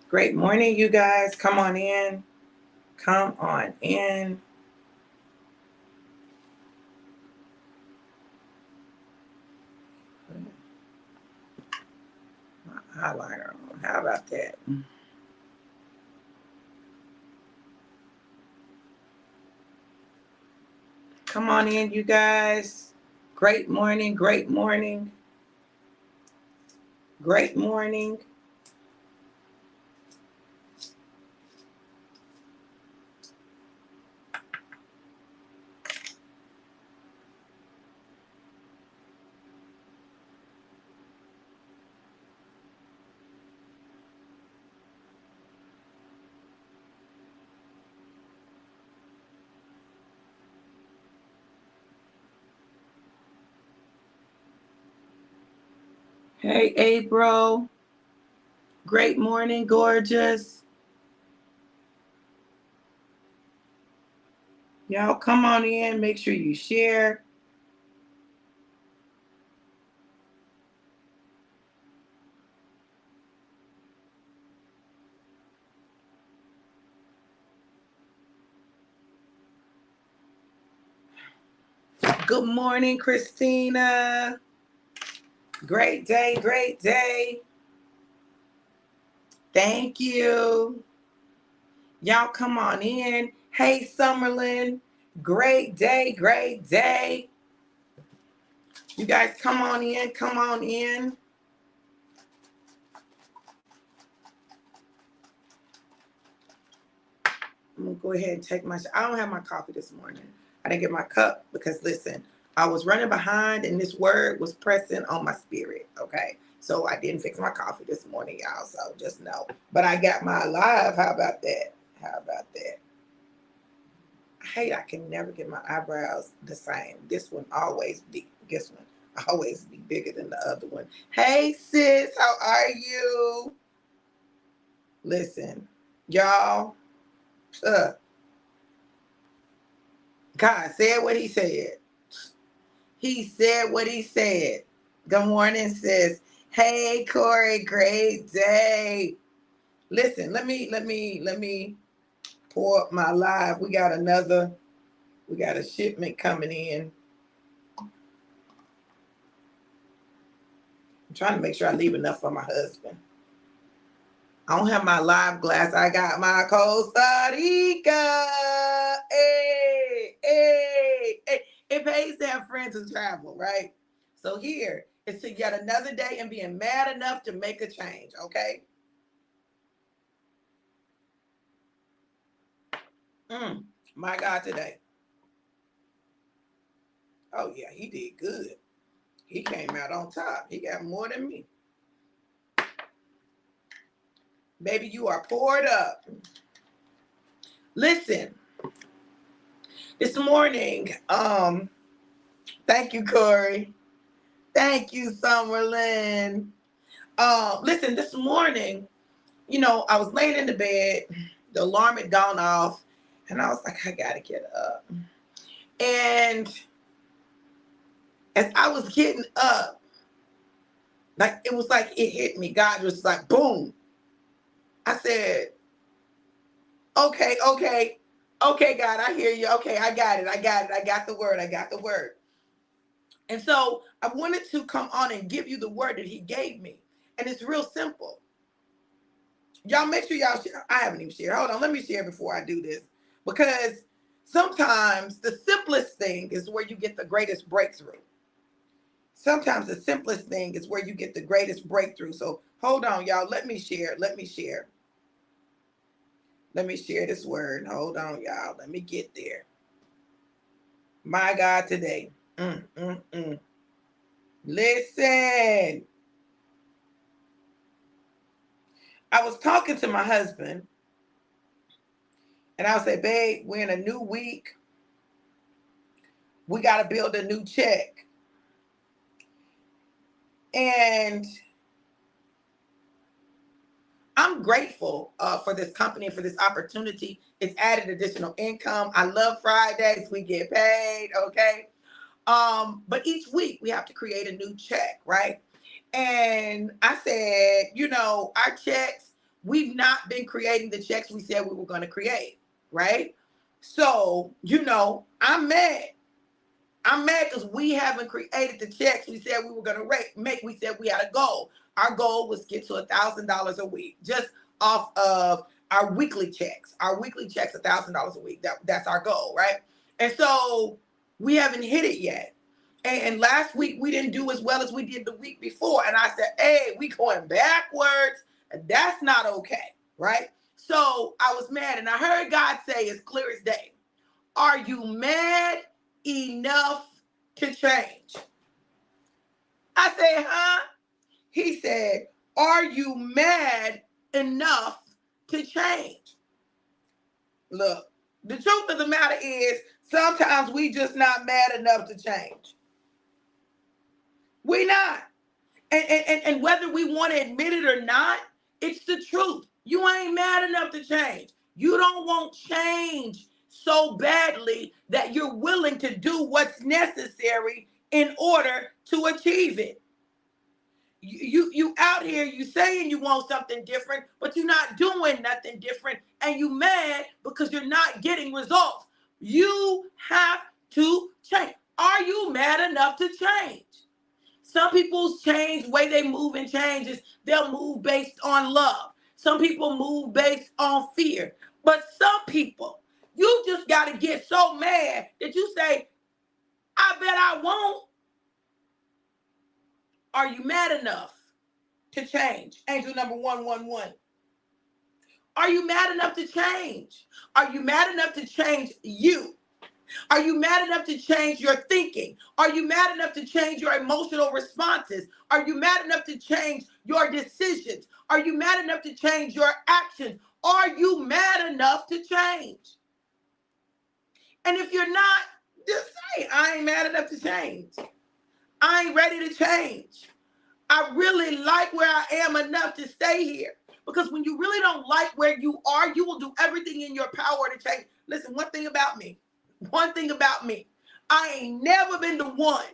Great morning, you guys. Come on in. Come on in. Put my eyeliner on. How about that? Come on in, you guys. Great morning. Great morning. Great morning. Hey, April. Great morning, gorgeous. Y'all come on in. Make sure you share. Good morning, Christina. Great day. Great day. Thank you. Y'all come on in. Hey, Summerlin. Great day. Great day. You guys come on in. Come on in. I'm going to go ahead and take my... I don't have my coffee this morning. I didn't get my cup because, listen, I was running behind and this word was pressing on my spirit, okay? So I didn't fix my coffee this morning, y'all, so just know. But I got my live. How about that? How about that? Hey, I can never get my eyebrows the same. This one always be, this one always be bigger than the other one. Hey, sis, how are you? Listen, y'all, God said what he said. He said what he said. Good morning, sis. Hey, Corey, great day. Listen, let me pour up my live. We got a shipment coming in. I'm trying to make sure I leave enough for my husband. I don't have my live glass. I got my Costa Rica. Hey, hey, hey. It pays to have friends who travel, right? So here is to yet another day and being mad enough to make a change, okay? My God, today. Oh, yeah, he did good. He came out on top. He got more than me. Baby, you are poured up. Listen, this morning, thank you, Corey. Thank you, Summerlin. Listen, this morning, I was laying in the bed, the alarm had gone off, and I was like, I gotta get up. And as I was getting up, like it was like it hit me. God was like, boom. I said, okay, God, I hear you. Okay, I got it. I got the word. And so I wanted to come on and give you the word that he gave me. And it's real simple. Y'all make sure y'all share. I haven't even shared. Hold on, let me share before I do this. Because sometimes the simplest thing is where you get the greatest breakthrough. Sometimes the simplest thing is where you get the greatest breakthrough. So hold on, y'all. Let me share. Let me share this word. Hold on, y'all. Let me get there. My God, today. Listen. I was talking to my husband, and I say, babe, we're in a new week. We got to build a new check. And I'm grateful for this company, for this opportunity. It's added additional income. I love Fridays. We get paid, okay? But each week we have to create a new check, right? And I said, our checks, we've not been creating the checks we said we were going to create, right? So, I'm mad. I'm mad because we haven't created the checks we said we were going to make. We said we had a goal. Our goal was to get to $1,000 a week, just off of our weekly checks. Our weekly checks, $1,000 a week. That's our goal, right? And so we haven't hit it yet. And last week we didn't do as well as we did the week before. And I said, hey, we going backwards. That's not okay, right? So I was mad, and I heard God say as clear as day, are you mad enough to change? I said, huh? He said, are you mad enough to change? Look, the truth of the matter is sometimes we just not mad enough to change. We not. And whether we want to admit it or not, it's the truth. You ain't mad enough to change. You don't want change so badly that you're willing to do what's necessary in order to achieve it. You out here, you saying you want something different, but you're not doing nothing different, and you mad because you're not getting results. You have to change. Are you mad enough to change? Some people's change, way they move and change is they'll move based on love. Some people move based on fear. But some people, you just got to get so mad that you say, I bet I won't. Are you mad enough to change? Angel number 111. Are you mad enough to change? Are you mad enough to change you? Are you mad enough to change your thinking? Are you mad enough to change your emotional responses? Are you mad enough to change your decisions? Are you mad enough to change your actions? Are you mad enough to change? And if you're not, just say, I ain't mad enough to change. I ain't ready to change. I really like where I am enough to stay here. Because when you really don't like where you are, you will do everything in your power to change. Listen, one thing about me, I ain't never been the one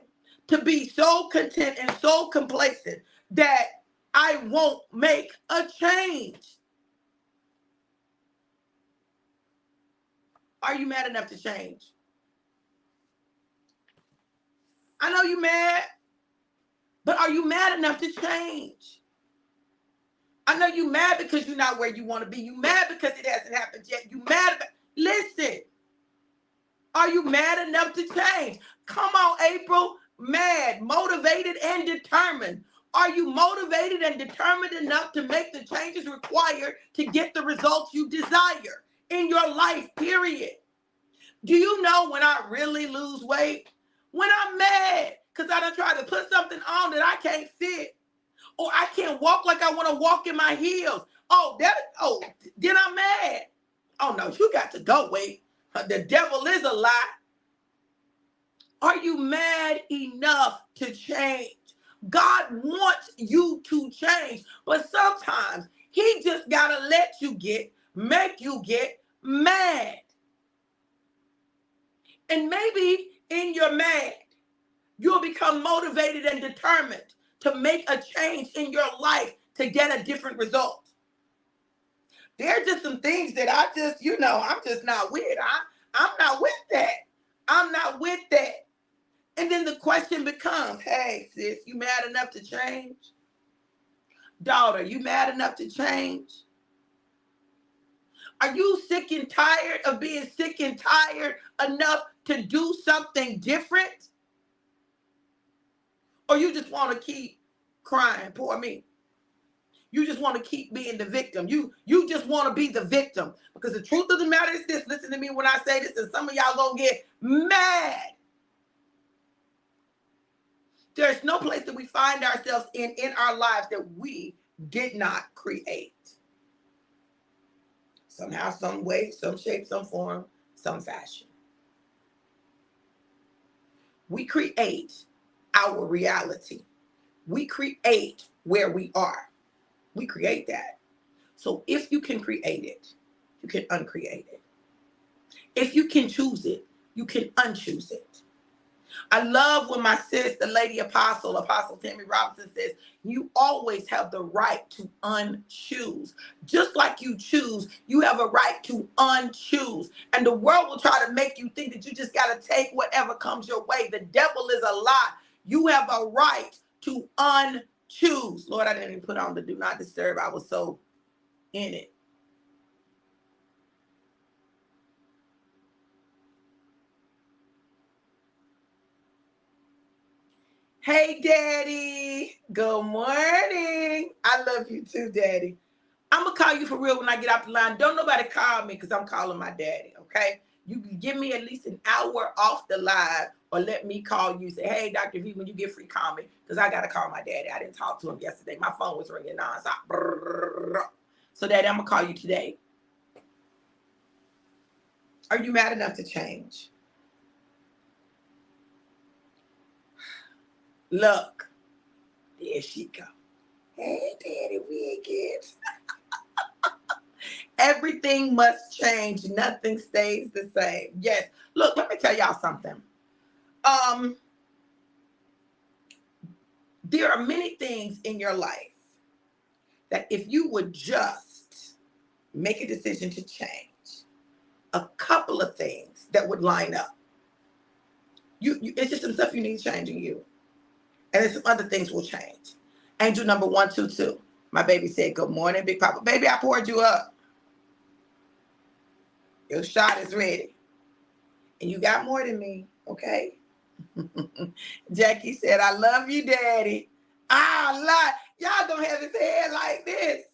to be so content and so complacent that I won't make a change. Are you mad enough to change? I know you're mad, but are you mad enough to change? I know you're mad because you're not where you want to be. You're mad because it hasn't happened yet. You mad about, listen. Are you mad enough to change? Come on, April. Mad, motivated, and determined. Are you motivated and determined enough to make the changes required to get the results you desire in your life, period? Do you know when I really lose weight? When I'm mad because I done tried to put something on that I can't fit. Or I can't walk like I want to walk in my heels. Then I'm mad. Oh, no, you got to go, wait. The devil is a lie. Are you mad enough to change? God wants you to change, but sometimes he just got to make you get mad. And maybe in your mad, you'll become motivated and determined to make a change in your life to get a different result. There are just some things that I'm just not with. I'm not with that. I'm not with that. And then the question becomes, hey, sis, you mad enough to change? Daughter, you mad enough to change? Are you sick and tired of being sick and tired enough to do something different? Or you just want to keep crying, poor me? You just want to keep being the victim. You just want to be the victim. Because the truth of the matter is this. Listen to me when I say this, and some of y'all going to get mad. There's no place that we find ourselves in our lives that we did not create. Somehow, some way, some shape, some form, some fashion. We create our reality. We create where we are. We create that. So if you can create it, you can uncreate it. If you can choose it, you can unchoose it. I love when my sis, the lady apostle, Apostle Tammy Robinson, says, you always have the right to unchoose. Just like you choose, you have a right to unchoose. And the world will try to make you think that you just got to take whatever comes your way. The devil is a lie. You have a right to unchoose. Lord, I didn't even put on the do not disturb. I was so in it. Hey, Daddy. Good morning. I love you too, Daddy. I'm going to call you for real when I get off the line. Don't nobody call me because I'm calling my daddy, okay? You can give me at least an hour off the line or let me call you. Say, hey, Dr. V, when you get free, call me because I got to call my daddy. I didn't talk to him yesterday. My phone was ringing nonstop. So, Daddy, I'm going to call you today. Are you mad enough to change? Look, there she go. Hey, Daddy, we get. Everything must change. Nothing stays the same. Yes. Look, let me tell y'all something. There are many things in your life that if you would just make a decision to change, a couple of things that would line up. It's just some stuff you need changing you. And then some other things will change. Angel number 122. My baby said, good morning, Big Papa. Baby, I poured you up. Your shot is ready. And you got more than me, okay? Jackie said, I love you, Daddy. Y'all don't have his head like this.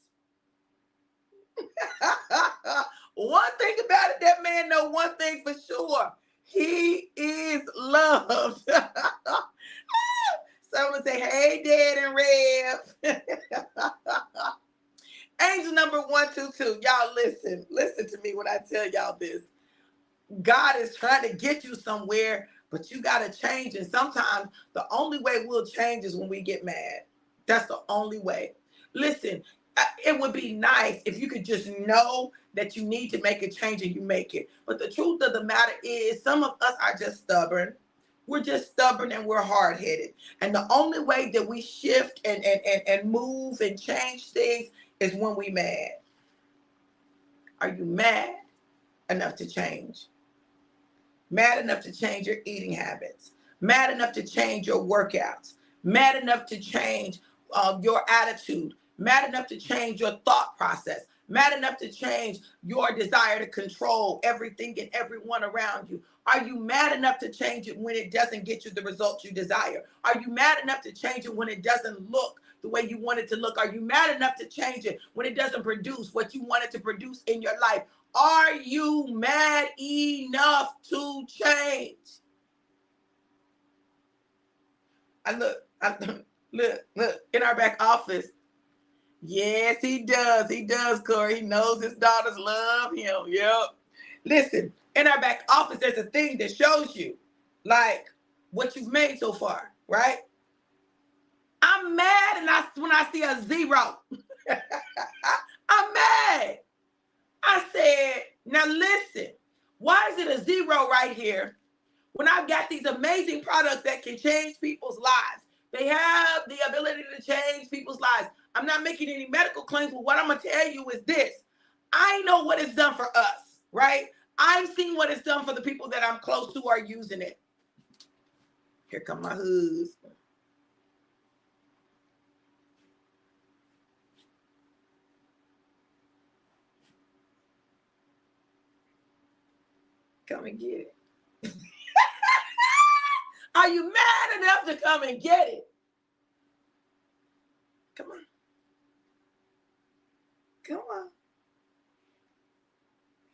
One thing about it, that man know one thing for sure. He is loved. Someone say, hey, Dad and Rev. Angel number 122. Y'all listen. Listen to me when I tell y'all this. God is trying to get you somewhere, but you got to change. And sometimes the only way we'll change is when we get mad. That's the only way. Listen, it would be nice if you could just know that you need to make a change and you make it. But the truth of the matter is some of us are just stubborn. We're just stubborn and we're hard-headed. And the only way that we shift and move and change things is when we mad. Are you mad enough to change? Mad enough to change your eating habits? Mad enough to change your workouts? Mad enough to change your attitude? Mad enough to change your thought process? Mad enough to change your desire to control everything and everyone around you? Are you mad enough to change it when it doesn't get you the results you desire? Are you mad enough to change it when it doesn't look the way you want it to look? Are you mad enough to change it when it doesn't produce what you want it to produce in your life? Are you mad enough to change? Look, in our back office. Yes, he does. He does, Corey. He knows his daughters love him. Yep. Listen, in our back office, there's a thing that shows you, like, what you've made so far, right? I'm mad when I see a 0. I'm mad. I said, now listen, why is it a 0 right here when I've got these amazing products that can change people's lives? They have the ability to change people's lives. I'm not making any medical claims, but what I'm going to tell you is this. I know what it's done for us, right? I've seen what it's done for the people that I'm close to are using it. Here come my husband. Come and get it. Are you mad enough to come and get it? Come on. Come on.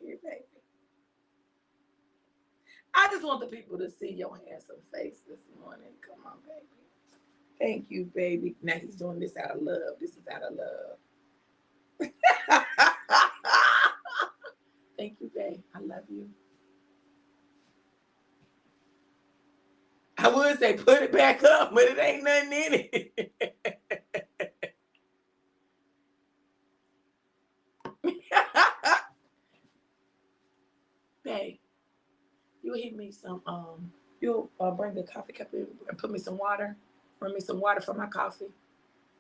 Here, baby. I just want the people to see your handsome face this morning. Come on, baby. Thank you, baby. Now he's doing this out of love. This is out of love. Thank you, babe. I love you. I would say put it back up, but it ain't nothing in it. Babe, you hit me some You'll bring the coffee cup in and put me some water. Bring me some water for my coffee.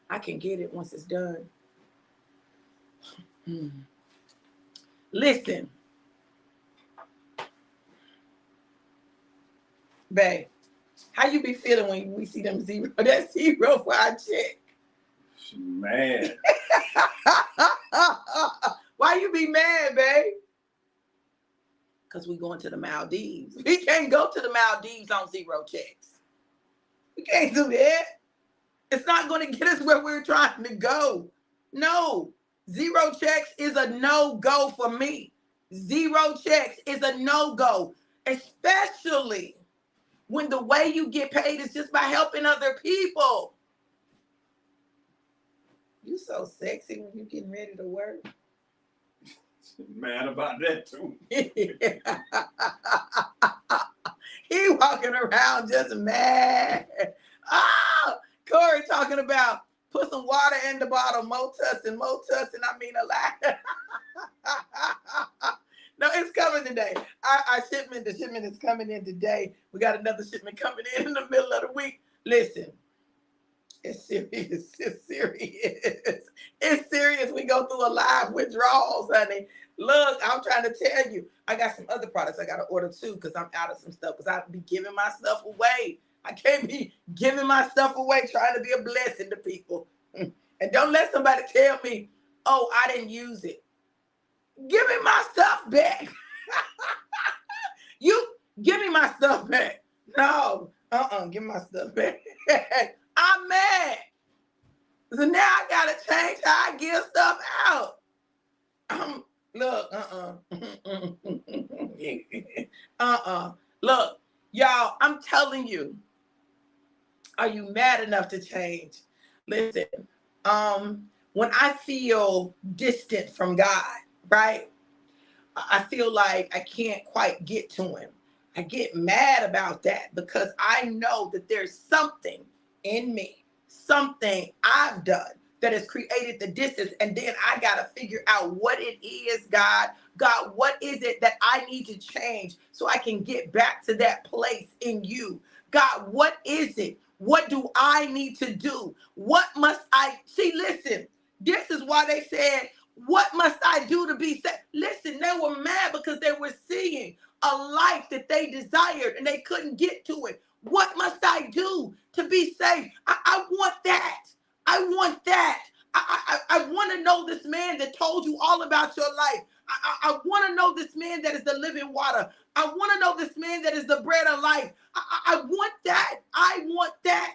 I can get it once it's done. Listen, babe, how you be feeling when we see them zero? That zero for our check. Man. Why you be mad, babe? Because we going to the Maldives. We can't go to the Maldives on zero checks. We can't do that. It's not going to get us where we're trying to go. No. Zero checks is a no-go for me. Zero checks is a no-go, especially when the way you get paid is just by helping other people. You so sexy when you getting ready to work. Mad about that too. He walking around just mad. Oh, Corey talking about put some water in the bottle, more tussin, I mean a lot. No, it's coming today. Our shipment, the shipment is coming in today. We got another shipment coming in the middle of the week. Listen, it's serious. It's serious. It's serious. We go through a live withdrawals, honey. Look, I'm trying to tell you, I got some other products I got to order too because I'm out of some stuff because I be giving my stuff away. I can't be giving my stuff away trying to be a blessing to people. And don't let somebody tell me, oh, I didn't use it. Give me my stuff back. You give me my stuff back. No, give me my stuff back. I'm mad. So now I gotta change how I give stuff out. Look, Look, y'all, I'm telling you, are you mad enough to change? Listen, when I feel distant from God, right? I feel like I can't quite get to him. I get mad about that because I know that there's something in me, something I've done that has created the distance. And then I got to figure out what it is, God. God, what is it that I need to change so I can get back to that place in you? God, what is it? What do I need to do? What must I see? Listen, this is why they said, what must I do to be saved? Listen, they were mad because they were seeing a life that they desired and they couldn't get to it. What must I do to be saved? I want that. I want that. I want to know this man that told you all about your life. I want to know this man that is the living water. I want to know this man that is the bread of life. I want that. I want that.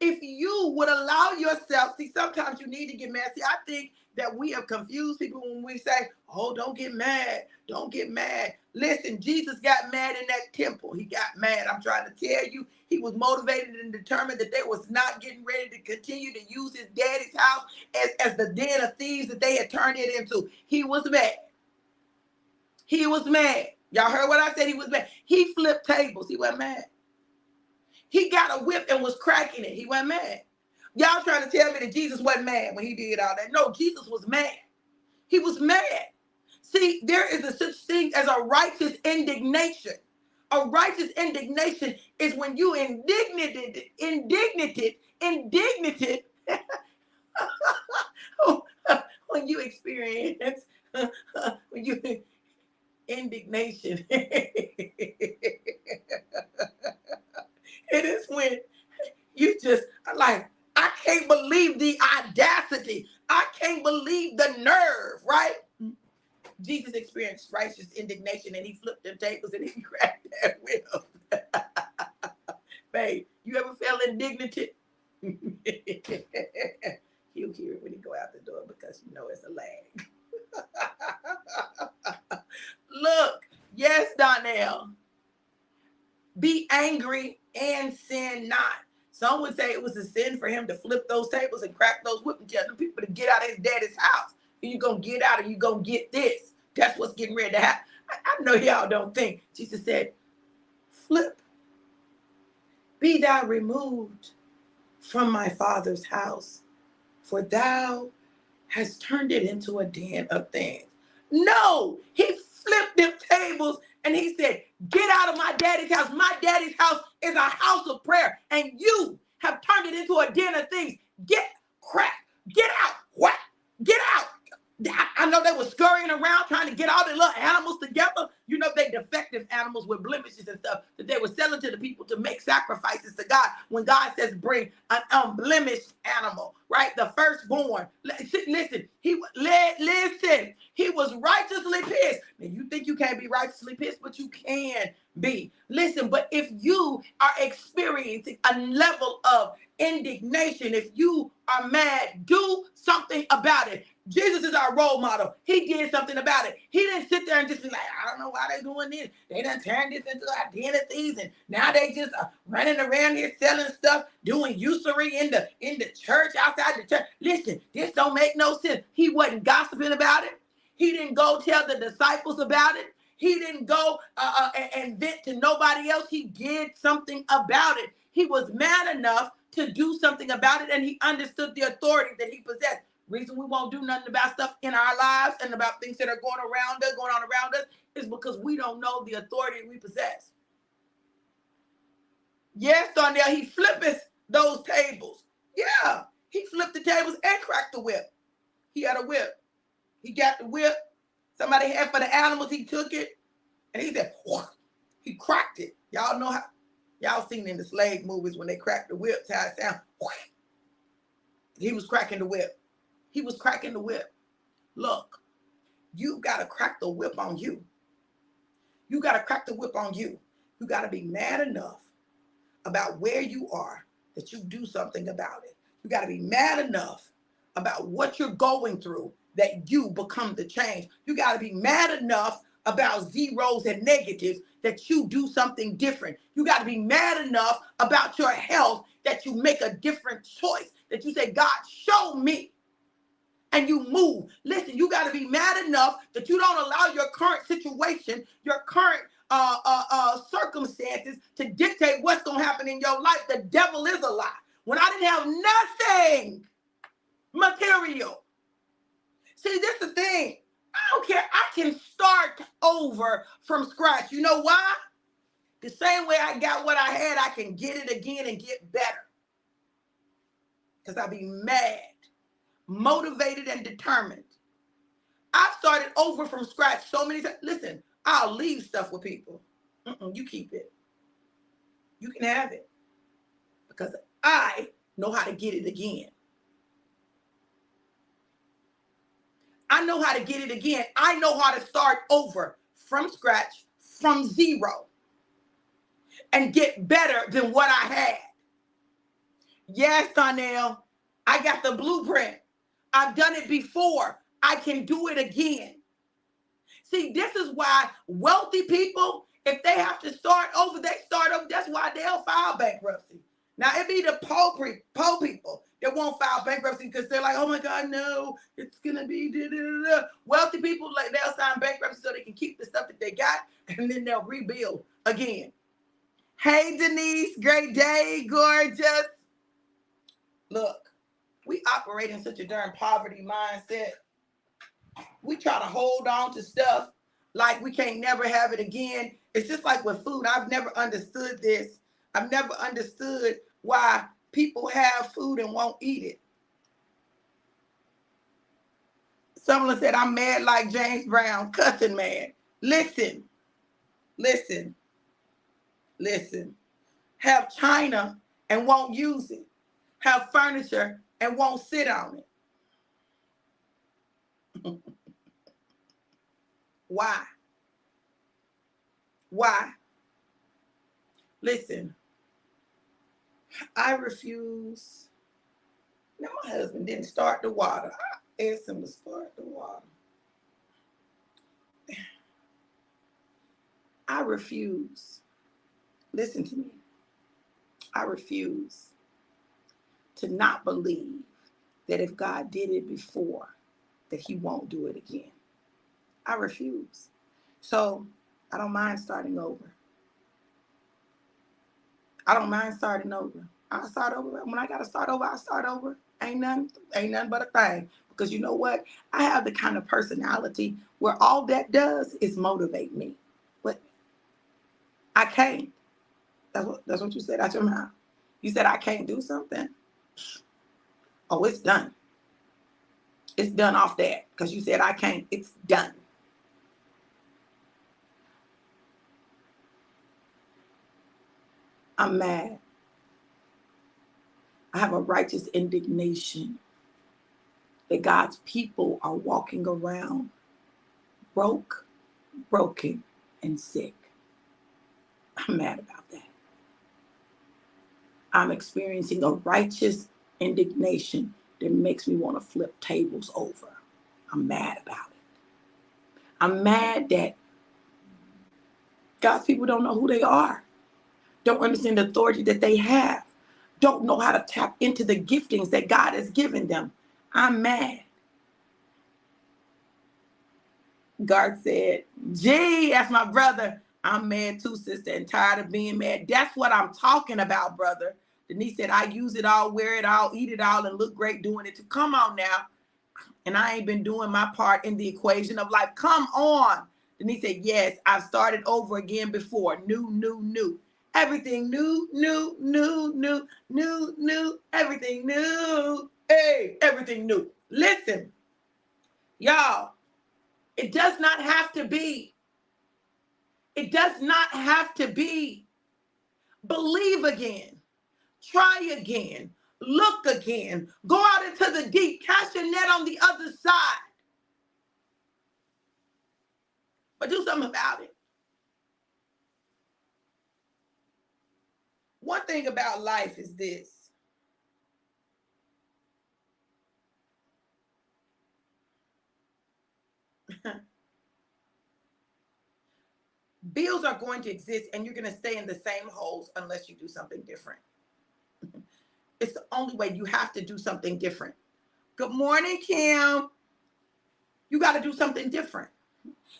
If you would allow yourself, see, sometimes you need to get mad. See, I think that we have confused people when we say, oh, don't get mad. Don't get mad. Listen, Jesus got mad in that temple. He got mad. I'm trying to tell you, he was motivated and determined that they was not getting ready to continue to use his daddy's house as the den of thieves that they had turned it into. He was mad. He was mad. Y'all heard what I said? He was mad. He flipped tables. He wasn't mad. He got a whip and was cracking it. He wasn't mad. Y'all trying to tell me that Jesus wasn't mad when he did all that. No, Jesus was mad. He was mad. See, there is a such thing as a righteous indignation. A righteous indignation is when you indignated, when you experience, when you indignation. It is when you just like, I can't believe the audacity. I can't believe the nerve, right? Jesus experienced righteous indignation and he flipped the tables and he cracked that whip. Babe, you ever felt indignant? He'll hear it when he go out the door because you know it's a lag. Look, yes, Donnell. Be angry and sin not. Some would say it was a sin for him to flip those tables and crack those whips and tell the people to get out of his daddy's house. You're going to get out and you're going to get this. That's what's getting ready to happen. I know y'all don't think. Jesus said, flip. Be thou removed from my father's house, for thou hast turned it into a den of things. No, he flipped them tables And he said, get out of my daddy's house. My daddy's house is a house of prayer. And you have turned it into a den of thieves. Get crack. Get out. What? Get out. I know they were scurrying around trying to get all the little animals together. You know, they defective animals with blemishes and stuff that they were selling to the people to make sacrifices to God. When God says bring an unblemished animal, right? The firstborn. Listen, he was righteously pissed. Now, you think you can't be righteously pissed, but you can be. Listen, but if you are experiencing a level of indignation, if you are mad, do something about it. Jesus is our role model. He did something about it. He didn't sit there and just be like, I don't know why they're doing this. They done turned this into identities, and now they just running around here selling stuff, doing usury in the church, outside the church. Listen, this don't make no sense. He wasn't gossiping about it. He didn't go tell the disciples about it. He didn't go and vent to nobody else. He did something about it. He was man enough to do something about it, and he understood the authority that he possessed. Reason we won't do nothing about stuff in our lives and about things that are going on around us, is because we don't know the authority we possess. Yes, Darnell, he flipped those tables. Yeah, he flipped the tables and cracked the whip. He had a whip. He got the whip. Somebody had for the animals. He took it and he said, whoa. He cracked it. Y'all know how. Y'all seen in the slave movies when they crack the whips, how it sounds. He was cracking the whip. He was cracking the whip. Look, you got to crack the whip on you. You got to crack the whip on you. You got to be mad enough about where you are that you do something about it. You got to be mad enough about what you're going through that you become the change. You got to be mad enough about zeros and negatives that you do something different. You got to be mad enough about your health that you make a different choice, that you say, God, show me. And you move. Listen, you got to be mad enough that you don't allow your current situation, your current circumstances to dictate what's going to happen in your life. The devil is a lie. When I didn't have nothing material. See, this is the thing. I don't care. I can start over from scratch. You know why? The same way I got what I had, I can get it again and get better. Because I'll be mad, motivated, and determined. I've started over from scratch so many times. Listen, I'll leave stuff with people. You keep it. You can have it. Because I know how to get it again. I know how to get it again. I know how to start over from scratch, from zero, and get better than what I had. Yes, Donnell, I got the blueprint. I've done it before. I can do it again. See, this is why wealthy people, if they have to start over, they start over. That's why they'll file bankruptcy. Now, it be the poor people that won't file bankruptcy because they're like, oh my God, no, it's going to be da-da-da-da. Wealthy people, like, they'll sign bankruptcy so they can keep the stuff that they got, and then they'll rebuild again. Hey, Denise, great day, gorgeous. Look, we operate in such a darn poverty mindset. We try to hold on to stuff like we can't never have it again. It's just like with food. I've never understood this. I've never understood why people have food and won't eat it. Someone said, I'm mad like James Brown, cussing mad. Listen. Have china and won't use it. Have furniture and won't sit on it. Why? Listen, I refuse. Now, my husband didn't start the water. I asked him to start the water. I refuse. Listen to me. I refuse to not believe that if God did it before, that he won't do it again. I refuse. So I don't mind starting over. I'll start over. When I got to start over, I'll start over. Ain't nothing but a thing. Because you know what? I have the kind of personality where all that does is motivate me. But I can't. That's what you said out your mouth. You said I can't do something. Oh, it's done. It's done off that because you said I can't. It's done. I'm mad. I have a righteous indignation that God's people are walking around broken, and sick. I'm mad about that. I'm experiencing a righteous indignation that makes me want to flip tables over. I'm mad about it. I'm mad that God's people don't know who they are, don't understand the authority that they have, don't know how to tap into the giftings that God has given them. I'm mad. God said, gee, that's my brother. I'm mad too, sister, and tired of being mad. That's what I'm talking about, brother. Denise said, I use it all, wear it all, eat it all, and look great doing it too. Come on now. And I ain't been doing my part in the equation of life. Come on. Denise said, yes, I've started over again before. New. Everything new. Everything new. Hey, everything new. Listen, y'all, it does not have to be. It does not have to be. Believe again. Try again. Look again. Go out into the deep. Cast your net on the other side. But do something about it. One thing about life is this. Bills are going to exist and you're going to stay in the same holes unless you do something different. It's the only way. You have to do something different. Good morning, Kim. You got to do something different.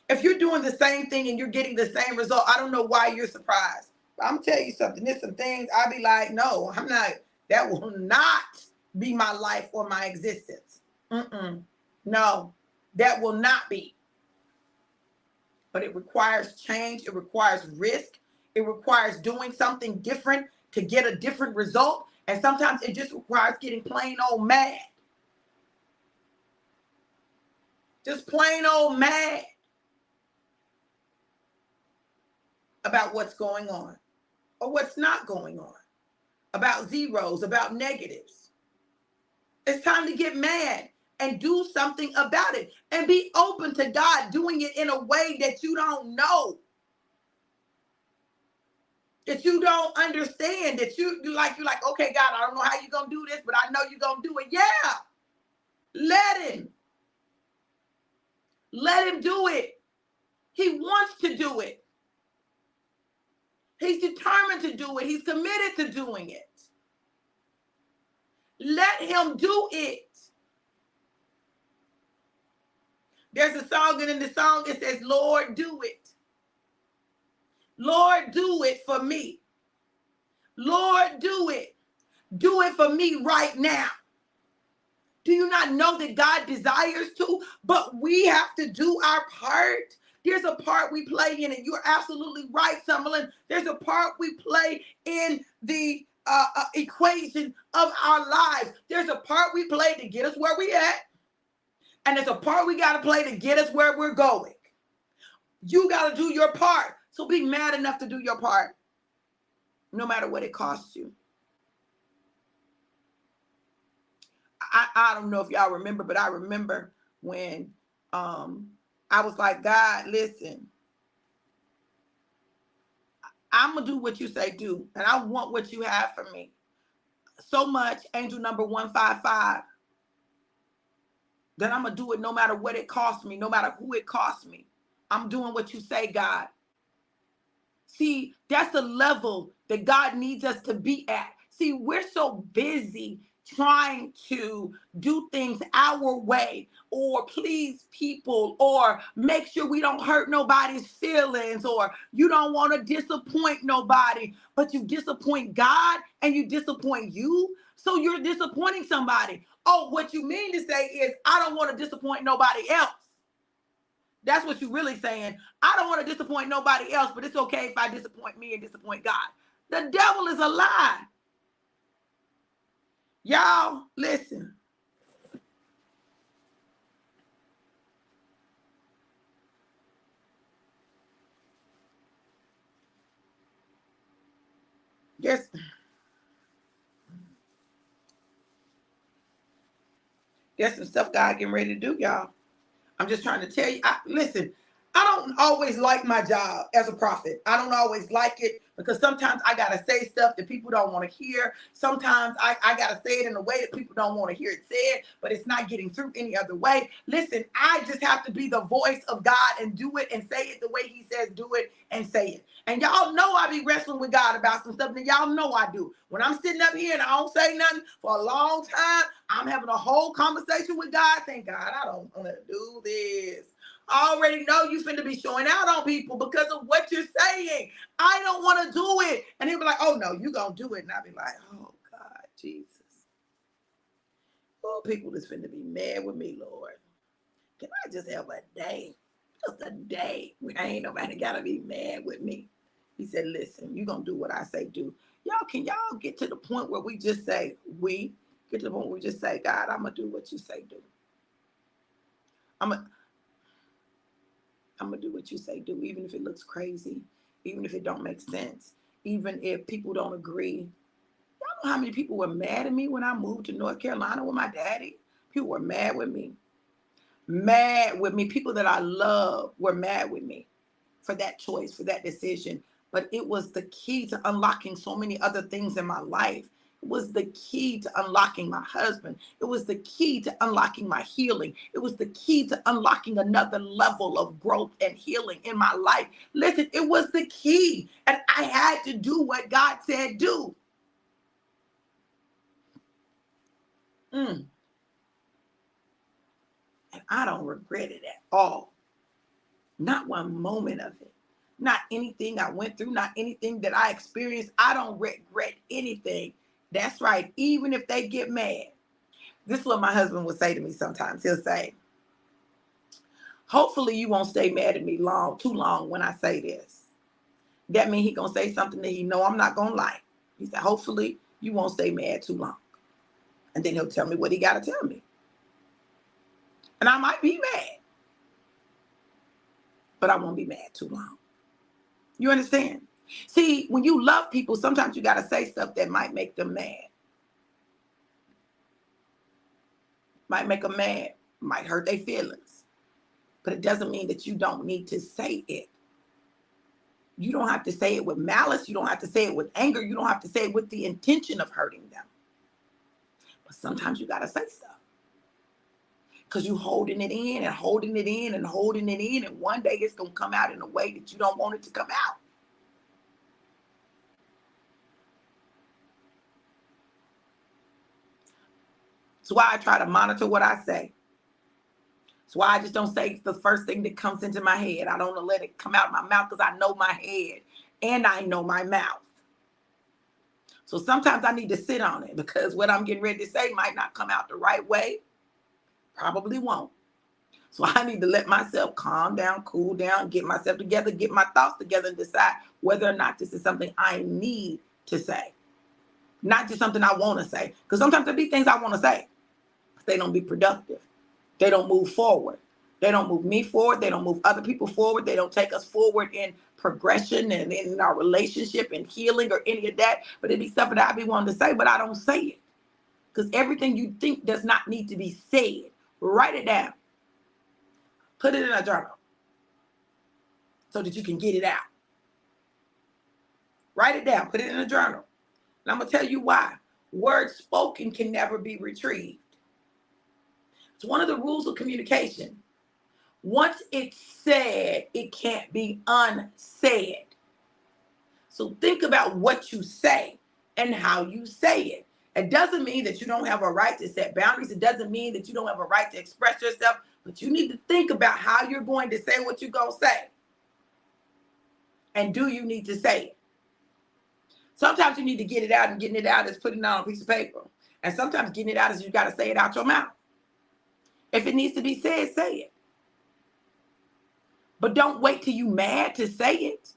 If you're doing the same thing and you're getting the same result, I don't know why you're surprised. But I'm going to tell you something. There's some things I'll be like, no, I'm not. That will not be my life or my existence. No, that will not be. But it requires change. It requires risk. It requires doing something different to get a different result. And sometimes it just requires getting plain old mad. Just plain old mad about what's going on or what's not going on, about zeros, about negatives. It's time to get mad and do something about it and be open to God doing it in a way that you don't know, that you don't understand, that you're like, okay, God, I don't know how you're going to do this, but I know you're going to do it. Yeah. Let him. Let him do it. He wants to do it. He's determined to do it. He's committed to doing it. Let him do it. There's a song, and in the song it says, Lord, do it. Lord, do it for me. Lord, do it. Do it for me right now. Do you not know that God desires to? But we have to do our part. There's a part we play in it. You're absolutely right, Summerlin. There's a part we play in the equation of our lives. There's a part we play to get us where we at. And there's a part we got to play to get us where we're going. You got to do your part. So be mad enough to do your part, no matter what it costs you. I don't know if y'all remember, but I remember when I was like, God, listen, I'm going to do what you say do, and I want what you have for me. So much, angel number 155, that I'm going to do it no matter what it costs me, no matter who it costs me. I'm doing what you say, God. See, that's the level that God needs us to be at. See, we're so busy trying to do things our way or please people or make sure we don't hurt nobody's feelings, or you don't want to disappoint nobody, but you disappoint God and you disappoint you. So you're disappointing somebody. Oh, what you mean to say is I don't want to disappoint nobody else. That's what you're really saying. I don't want to disappoint nobody else, but it's okay if I disappoint me and disappoint God. The devil is a lie. Y'all, listen. Yes. There's some stuff God getting ready to do, y'all. I'm just trying to tell you. Listen, I don't always like my job as a prophet. I don't always like it because sometimes I got to say stuff that people don't want to hear. Sometimes I got to say it in a way that people don't want to hear it said, but it's not getting through any other way. Listen, I just have to be the voice of God and do it and say it the way he says do it and say it. And y'all know I be wrestling with God about some stuff, and y'all know I do. When I'm sitting up here and I don't say nothing for a long time, I'm having a whole conversation with God saying, God, I don't want to do this. I already know you finna be showing out on people because of what you're saying. I don't want to do it. And he'll be like, oh, no, you going to do it. And I'll be like, oh, God, Jesus. Oh, people is finna be mad with me, Lord. Can I just have a day? Just a day. Ain't nobody got to be mad with me. He said, listen, you going to do what I say do. Can y'all get to the point where we just say, get to the point where we just say, God, I'm going to do what you say do. I'm going to do what you say do, even if it looks crazy, even if it don't make sense, even if people don't agree. Y'all know how many people were mad at me when I moved to North Carolina with my daddy? People were mad with me. Mad with me. People that I love were mad with me for that choice, for that decision. But it was the key to unlocking so many other things in my life. It was the key to unlocking my husband. It was the key to unlocking my healing. It was the key to unlocking another level of growth and healing in my life. Listen, it was the key. And I had to do what God said do. And I don't regret it at all. Not one moment of it. Not anything I went through, not anything that I experienced. I don't regret anything. That's right. Even if they get mad. This is what my husband would say to me sometimes. He'll say, hopefully you won't stay mad at me too long when I say this. That means he's going to say something that he know I'm not going to like. He said, hopefully you won't stay mad too long. And then he'll tell me what he got to tell me. And I might be mad. But I won't be mad too long. You understand? See, when you love people, sometimes you got to say stuff that might make them mad. Might make them mad. Might hurt their feelings. But it doesn't mean that you don't need to say it. You don't have to say it with malice. You don't have to say it with anger. You don't have to say it with the intention of hurting them. But sometimes you got to say stuff. Because you're holding it in and holding it in and holding it in. And one day it's going to come out in a way that you don't want it to come out. That's why I try to monitor what I say. That's why I just don't say the first thing that comes into my head. I don't let it come out of my mouth because I know my head and I know my mouth. So sometimes I need to sit on it because what I'm getting ready to say might not come out the right way. Probably won't. So I need to let myself calm down, cool down, get myself together, get my thoughts together and decide whether or not this is something I need to say. Not just something I want to say. Because sometimes there be things I want to say. But they don't be productive. They don't move forward. They don't move me forward. They don't move other people forward. They don't take us forward in progression and in our relationship and healing or any of that. But it'd be stuff that I be wanting to say, but I don't say it. Because everything you think does not need to be said. Write it down. Put it in a journal so that you can get it out. Write it down. Put it in a journal. And I'm going to tell you why. Words spoken can never be retrieved. It's one of the rules of communication. Once it's said, it can't be unsaid. So think about what you say and how you say it. It doesn't mean that you don't have a right to set boundaries. It doesn't mean that you don't have a right to express yourself, but you need to think about how you're going to say what you're going to say. And do you need to say it? Sometimes you need to get it out, and getting it out is putting it on a piece of paper. And sometimes getting it out is you got to say it out your mouth. If it needs to be said, say it. But don't wait till you mad to say it.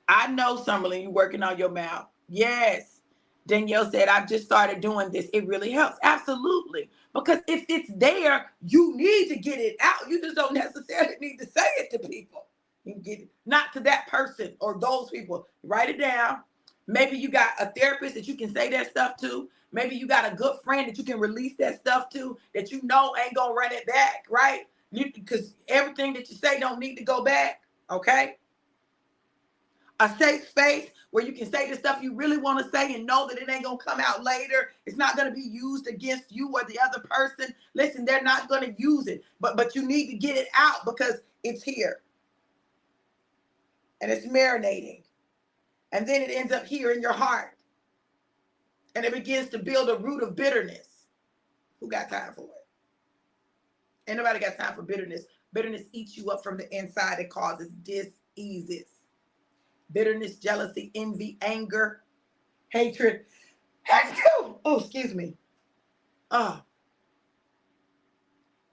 I know, Summerlin, you working on your mouth. Yes. Danielle said, I've just started doing this. It really helps. Absolutely. Because if it's there, you need to get it out. You just don't necessarily need to say it to people. You get it, not to that person or those people. Write it down. Maybe you got a therapist that you can say that stuff to. Maybe you got a good friend that you can release that stuff to, that you know ain't going to run it back, right? Because everything that you say don't need to go back, okay? A safe space where you can say the stuff you really want to say and know that it ain't going to come out later. It's not going to be used against you or the other person. Listen, they're not going to use it, but you need to get it out because it's here. And it's marinating. And then it ends up here in your heart. And it begins to build a root of bitterness. Who got time for it? Ain't nobody got time for bitterness. Bitterness eats you up from the inside. It causes dis-eases. Bitterness, jealousy, envy, anger, hatred. Oh, excuse me.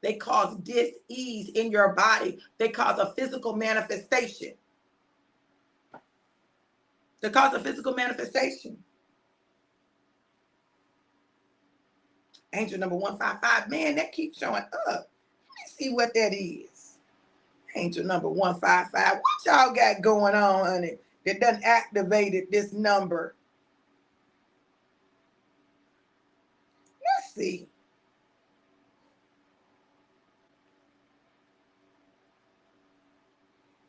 They cause dis-ease in your body. They cause a physical manifestation. They cause a physical manifestation. Angel number 155. Man, that keeps showing up. Let me see what that is. Angel number 155. What y'all got going on, honey, that done activated this number? Let's see.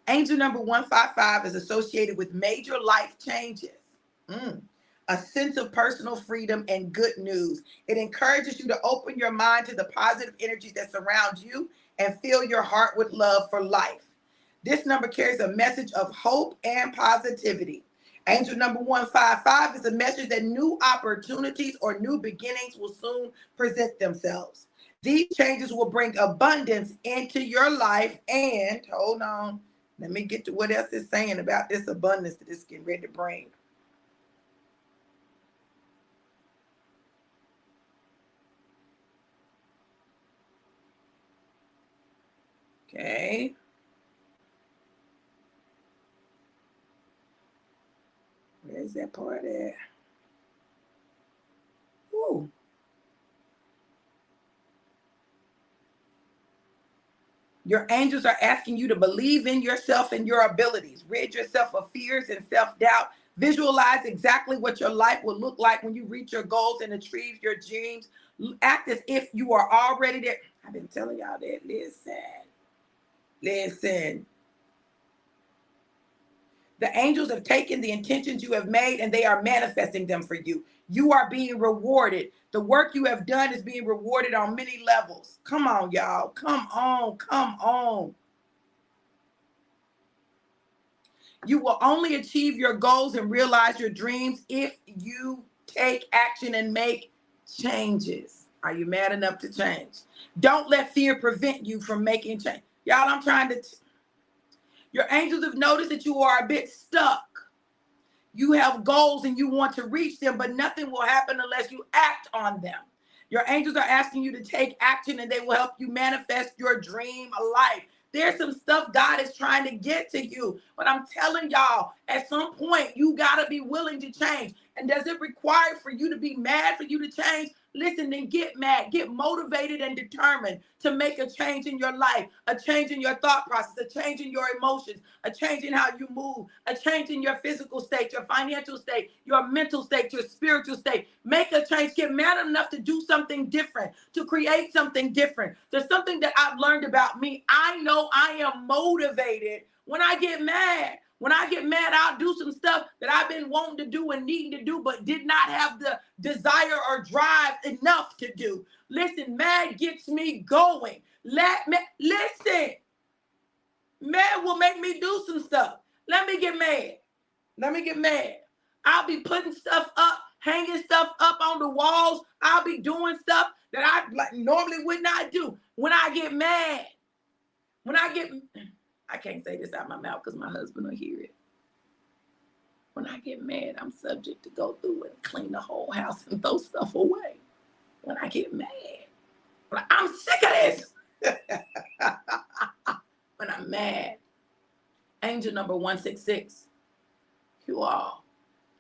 Angel number 155 is associated with major life changes. A sense of personal freedom and good news. It encourages you to open your mind to the positive energies that surround you and fill your heart with love for life. This number carries a message of hope and positivity. Angel number 155 is a message that new opportunities or new beginnings will soon present themselves. These changes will bring abundance into your life and, hold on, let me get to what else it's saying about this abundance that it's getting ready to bring. Okay. Where's that part at? Ooh. Your angels are asking you to believe in yourself and your abilities. Rid yourself of fears and self-doubt. Visualize exactly what your life will look like when you reach your goals and achieve your dreams. Act as if you are already there. I've been telling y'all that. Listen. The angels have taken the intentions you have made and they are manifesting them for you. You are being rewarded. The work you have done is being rewarded on many levels. Come on, y'all. Come on. Come on. You will only achieve your goals and realize your dreams if you take action and make changes. Are you mad enough to change? Don't let fear prevent you from making change. Y'all, I'm trying to... Your angels have noticed that you are a bit stuck. You have goals and you want to reach them, but nothing will happen unless you act on them. Your angels are asking you to take action and they will help you manifest your dream life. There's some stuff God is trying to get to you. But I'm telling y'all, at some point, you got to be willing to change. And does it require for you to be mad for you to change? Listen, then get mad, get motivated and determined to make a change in your life, a change in your thought process, a change in your emotions, a change in how you move, a change in your physical state, your financial state, your mental state, your spiritual state. Make a change. Get mad enough to do something different, to create something different. There's something that I've learned about me. I know I am motivated when I get mad. When I get mad, I'll do some stuff that I've been wanting to do and needing to do, but did not have the desire or drive enough to do. Listen, mad gets me going. Listen, mad will make me do some stuff. Let me get mad. Let me get mad. I'll be putting stuff up, hanging stuff up on the walls. I'll be doing stuff that I normally would not do. When I get mad, I can't say this out of my mouth because my husband will hear it. When I get mad, I'm subject to go through and clean the whole house and throw stuff away. When I get mad, I'm sick of this. mad. Angel number 166. You all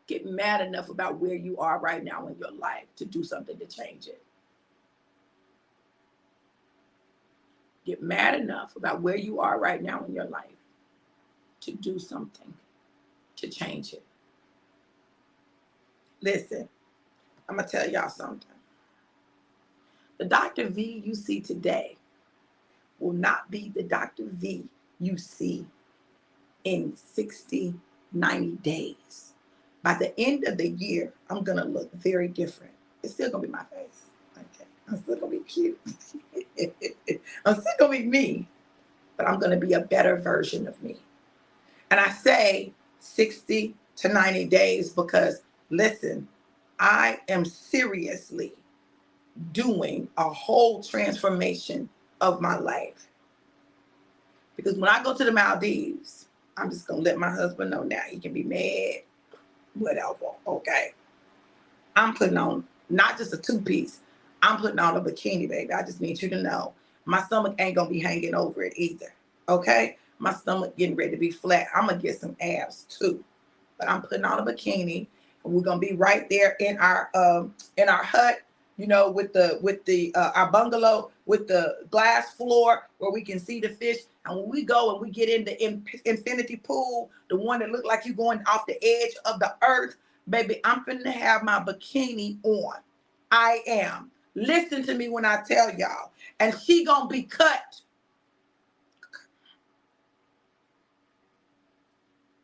get mad enough about where you are right now in your life to do something to change it. Get mad enough about where you are right now in your life to do something to change it. Listen, I'm going to tell y'all something. The Dr. V you see today will not be the Dr. V you see in 60, 90 days. By the end of the year, I'm going to look very different. It's still going to be my face. Okay. I'm still going to be cute. I'm still going to be me, but I'm going to be a better version of me. And I say 60 to 90 days because, listen, I am seriously doing a whole transformation of my life. Because when I go to the Maldives, I'm just going to let my husband know now. He can be mad, whatever, okay? I'm putting on not just a two-piece. I'm putting on a bikini, baby. I just need you to know. My stomach ain't going to be hanging over it either, okay? My stomach getting ready to be flat. I'm going to get some abs too. But I'm putting on a bikini. And we're going to be right there in our hut, you know, with the our bungalow with the glass floor where we can see the fish. And when we go and we get in the infinity pool, the one that looked like you going off the edge of the earth, baby, I'm finna have my bikini on. I am. Listen to me when I tell y'all. And she gonna be cut.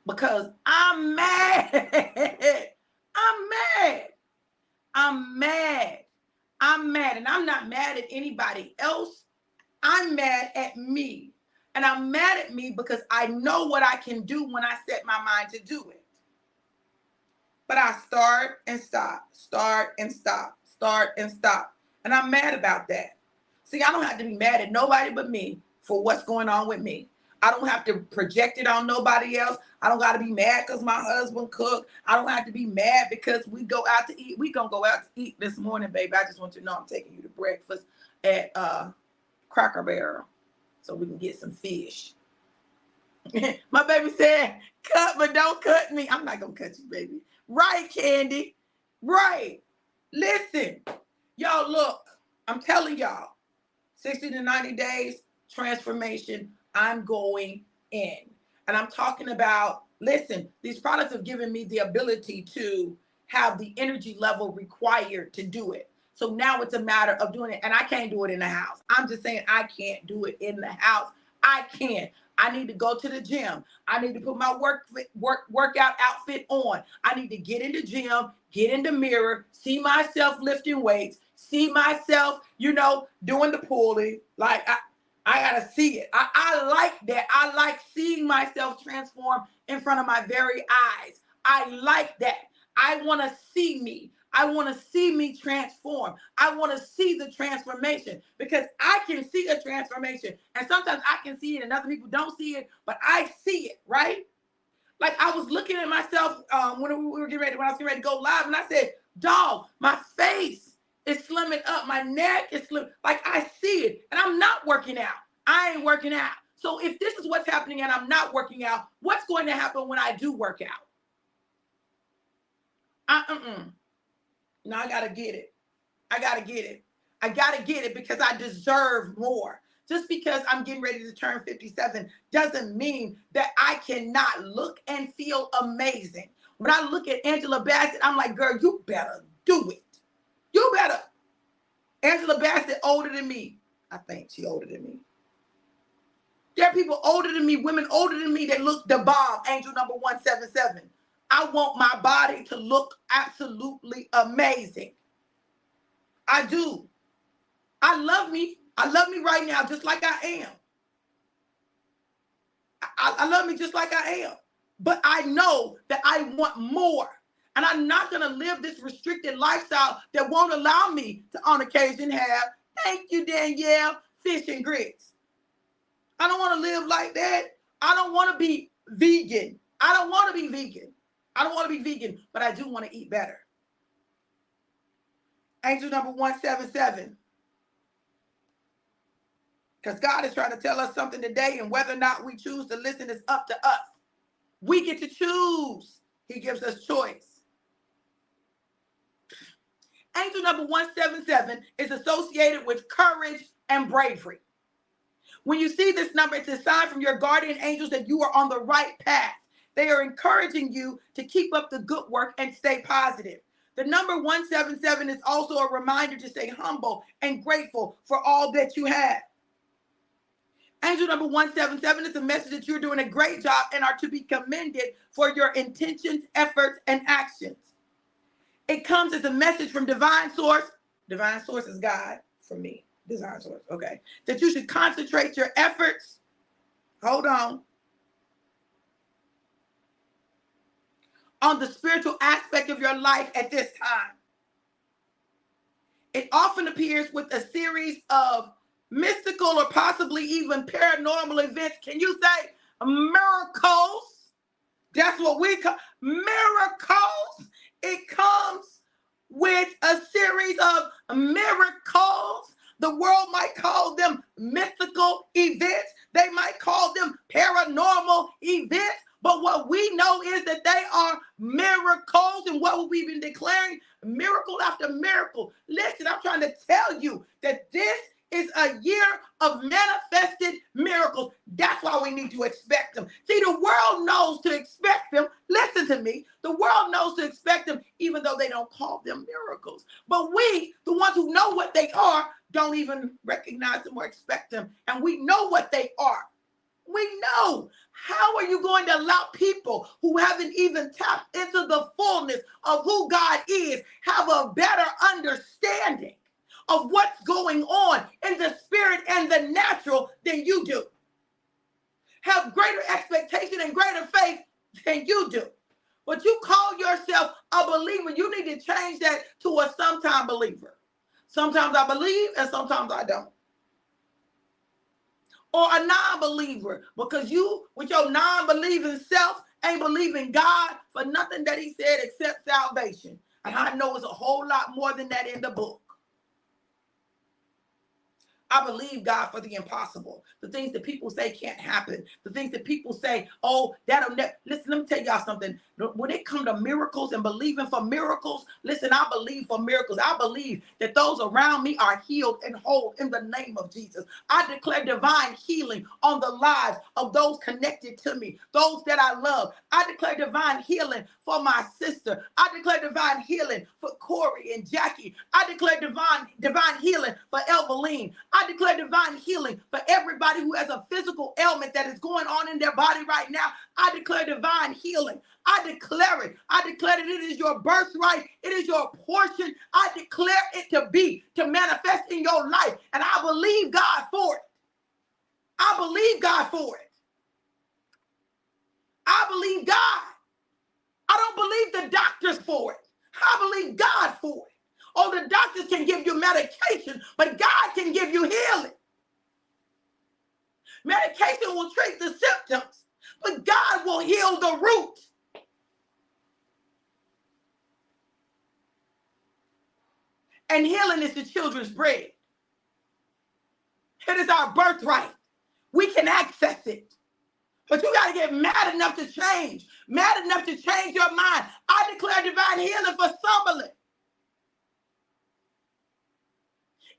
Because I'm mad. I'm mad. I'm mad. I'm mad. And I'm not mad at anybody else. I'm mad at me. And I'm mad at me because I know what I can do when I set my mind to do it. But I start and stop, start and stop, start and stop. And I'm mad about that. See, I don't have to be mad at nobody but me for what's going on with me. I don't have to project it on nobody else. I don't got to be mad because my husband cooked. I don't have to be mad because we go out to eat. We going to go out to eat this morning, baby. I just want you to know I'm taking you to breakfast at Cracker Barrel so we can get some fish. My baby said, cut, but don't cut me. I'm not going to cut you, baby. Right, Candy. Right. Listen, y'all, look, I'm telling y'all, 60 to 90 days, transformation, I'm going in. And I'm talking about, listen, these products have given me the ability to have the energy level required to do it. So now it's a matter of doing it. And I can't do it in the house. I'm just saying I can't do it in the house. I can't. I need to go to the gym. I need to put my workout outfit on. I need to get in the gym, get in the mirror, see myself lifting weights, see myself, you know, doing the pulling. Like I gotta see it. I like that. I like seeing myself transform in front of my very eyes. I like that. I want to see me. I want to see me transform. I want to see the transformation because I can see a transformation. And sometimes I can see it and other people don't see it, but I see it, right? Like I was looking at myself when I was getting ready to go live, and I said, dog, my face is slimming up. My neck is slim. Like I see it, and I'm not working out. I ain't working out. So if this is what's happening and I'm not working out, what's going to happen when I do work out? No, I gotta get it. I gotta get it. I gotta get it because I deserve more. Just because I'm getting ready to turn 57 doesn't mean that I cannot look and feel amazing. When I look at Angela Bassett, I'm like, girl, you better do it. You better. Angela Bassett older than me. I think she older than me. There are people older than me, women older than me that look the bomb, Angel number 177. I want my body to look absolutely amazing. I do. I love me. I love me right now just like I am. I love me just like I am. But I know that I want more. And I'm not going to live this restricted lifestyle that won't allow me to, on occasion, have, thank you, Danielle, fish and grits. I don't want to live like that. I don't want to be vegan. I don't want to be vegan. I don't want to be vegan, but I do want to eat better. Angel number 177. Because God is trying to tell us something today, and whether or not we choose to listen is up to us. We get to choose. He gives us choice. Angel number 177 is associated with courage and bravery. When you see this number, it's a sign from your guardian angels that you are on the right path. They are encouraging you to keep up the good work and stay positive. The number 177 is also a reminder to stay humble and grateful for all that you have. Angel number 177 is a message that you're doing a great job and are to be commended for your intentions, efforts, and actions. It comes as a message from divine source. Divine source is God for me. Divine source, okay. That you should concentrate your efforts. Hold on the spiritual aspect of your life at this time. It often appears with a series of mystical or possibly even paranormal events. Can you say miracles? That's what we call miracles. It comes with a series of miracles. The world might call them mythical events. They might call them paranormal events. But what we know is that they are miracles. And what we've been declaring, miracle after miracle. Listen, I'm trying to tell you that this is a year of manifested miracles. That's why we need to expect them. See, the world knows to expect them. Listen to me. The world knows to expect them, even though they don't call them miracles. But we, the ones who know what they are, don't even recognize them or expect them. And we know what they are. We know. How are you going to allow people who haven't even tapped into the fullness of who God is have a better understanding of what's going on in the spirit and the natural than you do? Have greater expectation and greater faith than you do. But you call yourself a believer. You need to change that to a sometime believer. Sometimes I believe and sometimes I don't. Or a non-believer, because you, with your non-believing self, ain't believing God for nothing that he said except salvation. And I know it's a whole lot more than that in the book. I believe God for the impossible. The things that people say can't happen. The things that people say, oh, that'll never. Listen, let me tell y'all something. When it comes to miracles and believing for miracles, listen, I believe for miracles. I believe that those around me are healed and whole in the name of Jesus. I declare divine healing on the lives of those connected to me, those that I love. I declare divine healing for my sister. I declare divine healing for Corey and Jackie. I declare divine healing for Elvaline. I declare divine healing for everybody who has a physical ailment that is going on in their body right now. I declare divine healing. I declare it. I declare that it is your birthright. It is your portion. I declare it to be, to manifest in your life. And I believe God for it. I believe God for it. I believe God. I don't believe the doctors for it. I believe God for it. Oh, the doctors can give you medication, but God can give you healing. Medication will treat the symptoms, but God will heal the root. And healing is the children's bread. It is our birthright. We can access it. But you got to get mad enough to change. Mad enough to change your mind. I declare divine healing for Summerlin.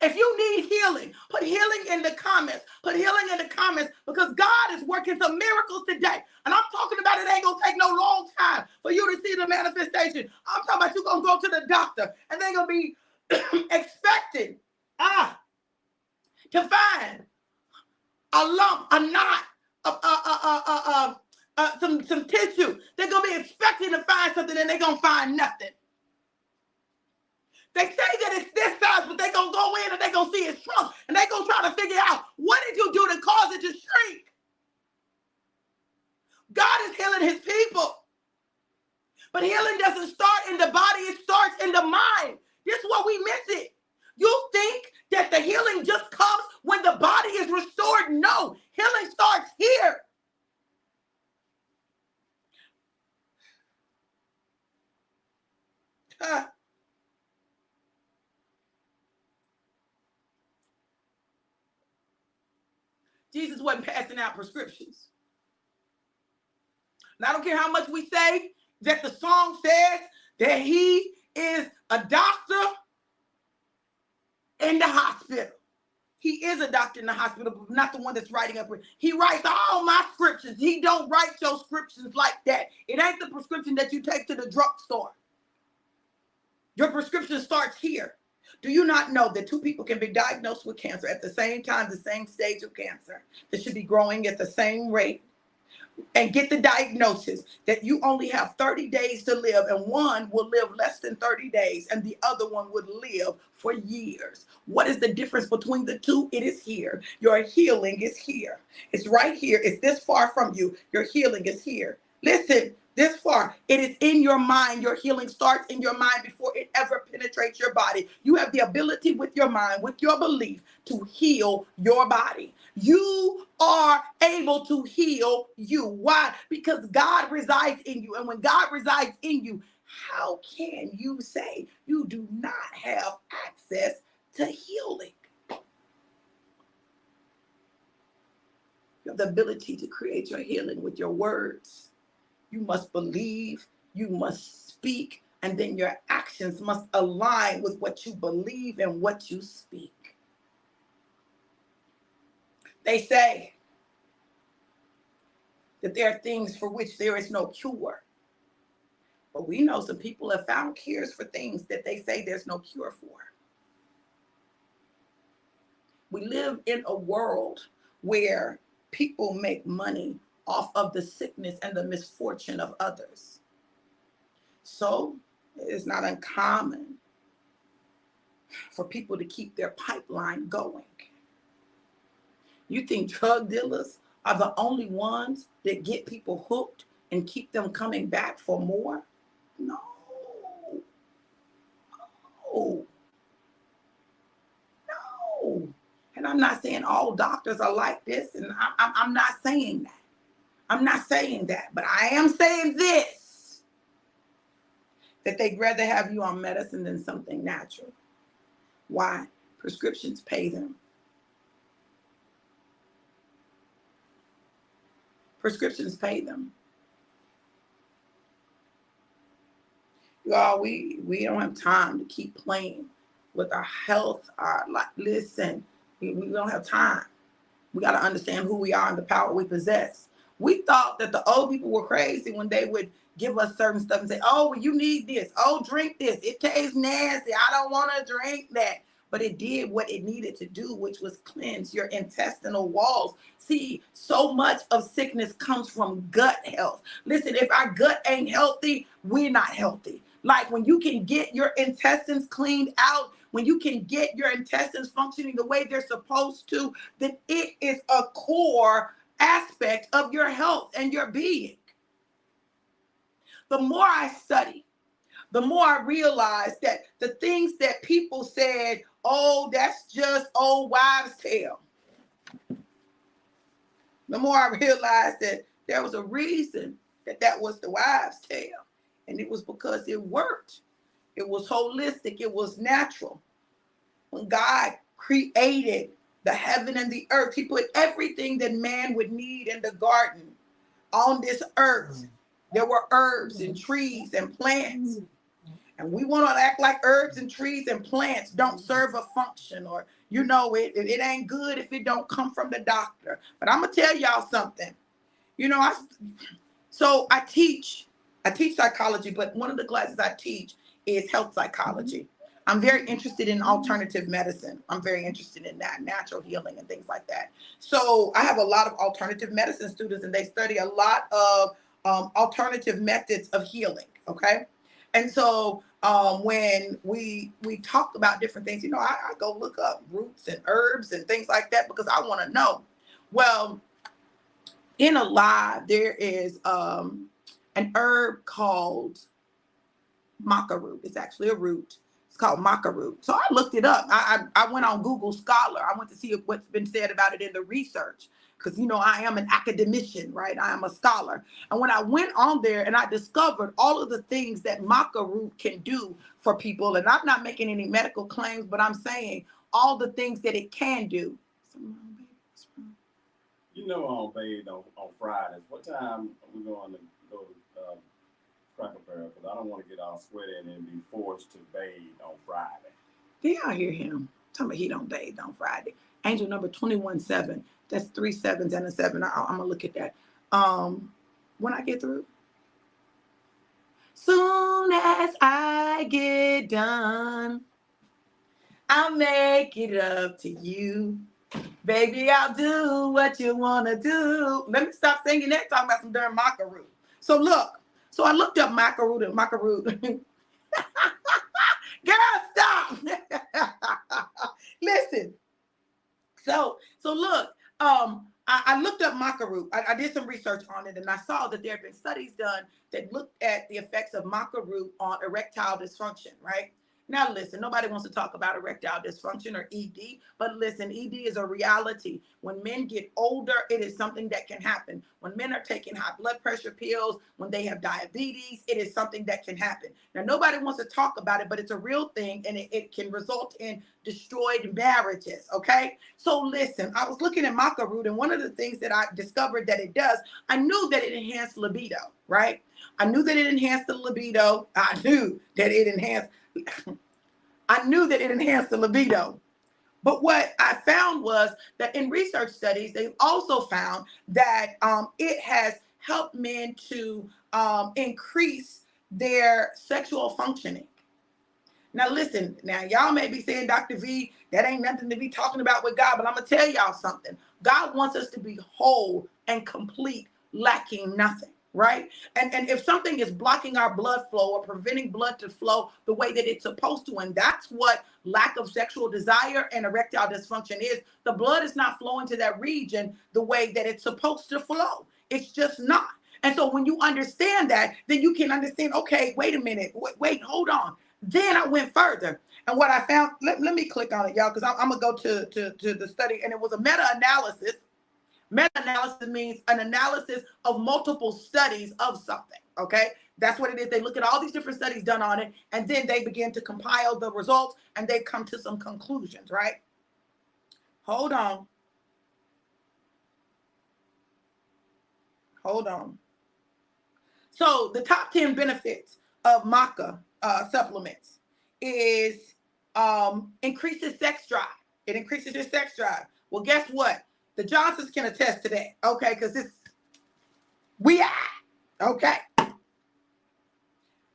If you need healing, put healing in the comments. Put healing in the comments, because God is working some miracles today. And I'm talking about it ain't going to take no long time for you to see the manifestation. I'm talking about you going to go to the doctor and they're going to be expecting to find a lump, a knot, some tissue. They're going to be expecting to find something and they're going to find nothing. They say that it's this size, but they're going to go in and they're going to see it shrunk. And they're going to try to figure out, what did you do to cause it to shrink? God is healing his people. But healing doesn't start in the body. It starts in the mind. This is what we miss it. You think that the healing just comes when the body is restored? No, healing starts here. Jesus wasn't passing out prescriptions. And I don't care how much we say that the song says that he is a doctor in the hospital. He is a doctor in the hospital, but not the one that's writing up. He writes all my scriptures. He don't write your scriptures like that. It ain't the prescription that you take to the drugstore. Your prescription starts here. Do you not know that two people can be diagnosed with cancer at the same time, the same stage of cancer, that should be growing at the same rate, and get the diagnosis that you only have 30 days to live, and one will live less than 30 days and the other one would live for years? What is the difference between the two? It is here. Your healing is here. It's right here. It's this far from you. Your healing is here. Listen, this far. It is in your mind. Your healing starts in your mind before it ever penetrates your body. You have the ability with your mind, with your belief, to heal your body. You are able to heal you. Why? Because God resides in you. And when God resides in you, how can you say you do not have access to healing? You have the ability to create your healing with your words. You must believe, you must speak, and then your actions must align with what you believe and what you speak. They say that there are things for which there is no cure. But we know some people have found cures for things that they say there's no cure for. We live in a world where people make money off of the sickness and the misfortune of others. So it's not uncommon for people to keep their pipeline going. You think drug dealers are the only ones that get people hooked and keep them coming back for more? No. No. No. And I'm not saying all doctors are like this, and I'm not saying that. I'm not saying that, but I am saying this, that they'd rather have you on medicine than something natural. Why? Prescriptions pay them. Prescriptions pay them. Y'all, we don't have time to keep playing with our health. Listen, we don't have time. We got to understand who we are and the power we possess. We thought that the old people were crazy when they would give us certain stuff and say, oh, well, you need this. Oh, drink this. It tastes nasty. I don't want to drink that. But it did what it needed to do, which was cleanse your intestinal walls. See, so much of sickness comes from gut health. Listen, if our gut ain't healthy, we're not healthy. Like when you can get your intestines cleaned out, when you can get your intestines functioning the way they're supposed to, then it is a core aspect of your health and your being. The more I study, the more I realize that the things that people said, oh, that's just old wives' tale. The more I realized that there was a reason that was the wives' tale. And it was because it worked. It was holistic. It was natural. When God created the heaven and the earth, he put everything that man would need in the garden on this earth. There were herbs and trees and plants. And we want to act like herbs and trees and plants don't serve a function, or, it ain't good if it don't come from the doctor. But I'm going to tell y'all something. I teach psychology, but one of the classes I teach is health psychology. I'm very interested in alternative medicine. I'm very interested in that, natural healing and things like that. So I have a lot of alternative medicine students, and they study a lot of alternative methods of healing. Okay. And so when we talk about different things, I go look up roots and herbs and things like that because I want to know. Well, in Alive, there is an herb called maca root. It's actually a root. It's called maca root. So I looked it up. I went on Google Scholar. I went to see what's been said about it in the research because, I am an academician, right? I am a scholar. And when I went on there and I discovered all of the things that maca root can do for people, and I'm not making any medical claims, but I'm saying all the things that it can do. You know I'm bathed on Fridays. What time are we going to go to Cracker Barrel? Because I don't want to get all sweaty and then be forced to bathe on Friday. Do y'all hear him? Tell me he don't bathe on Friday. Angel number 21-7. That's 3 sevens and a 7. I'm gonna look at that. When I get through. Soon as I get done, I'll make it up to you. Baby, I'll do what you want to do. Let me stop singing that, talking about some darn macaroon. So look, so I looked up macaroon and macaroon. Girl, stop. Listen. So look, I looked up maca root. I did some research on it, and I saw that there have been studies done that looked at the effects of maca root on erectile dysfunction, right? Now listen, nobody wants to talk about erectile dysfunction or ED, but listen, ED is a reality. When men get older, it is something that can happen. When men are taking high blood pressure pills, when they have diabetes, it is something that can happen. Now, nobody wants to talk about it, but it's a real thing, and it can result in destroyed marriages, okay? So listen, I was looking at maca root, and one of the things that I discovered that it does, I knew that it enhanced libido, right? I knew that it enhanced the libido. I knew that it enhanced the libido. But what I found was that in research studies, they also found that it has helped men to increase their sexual functioning. Now listen, now y'all may be saying, Dr. V, that ain't nothing to be talking about with God, but I'm going to tell y'all something. God wants us to be whole and complete, lacking nothing. Right? And if something is blocking our blood flow or preventing blood to flow the way that it's supposed to, and that's what lack of sexual desire and erectile dysfunction is, the blood is not flowing to that region the way that it's supposed to flow. It's just not. And so when you understand that, then you can understand, okay, wait a minute, wait, hold on. Then I went further. And what I found, let me click on it, y'all, because I'm going to go to the study. And it was a meta-analysis. Meta-analysis means an analysis of multiple studies of something, okay? That's what it is. They look at all these different studies done on it, and then they begin to compile the results, and they come to some conclusions, right? Hold on. So the top 10 benefits of maca supplements is increases sex drive. It increases your sex drive. Well, guess what? The Johnsons can attest to that, okay? Because okay.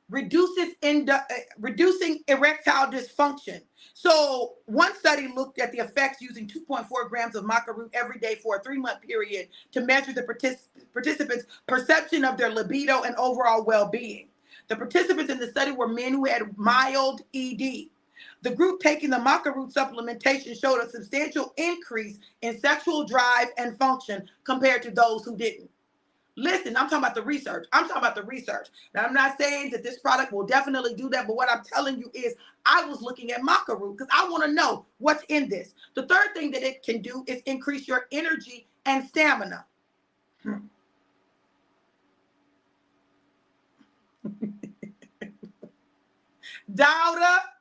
Reducing erectile dysfunction. So one study looked at the effects using 2.4 grams of maca root every day for a 3-month period to measure the participants' perception of their libido and overall well-being. The participants in the study were men who had mild ED. The group taking the maca root supplementation showed a substantial increase in sexual drive and function compared to those who didn't. Listen, I'm talking about the research. Now, I'm not saying that this product will definitely do that, but what I'm telling you is I was looking at maca root because I want to know what's in this. The third thing that it can do is increase your energy and stamina. Dialed up.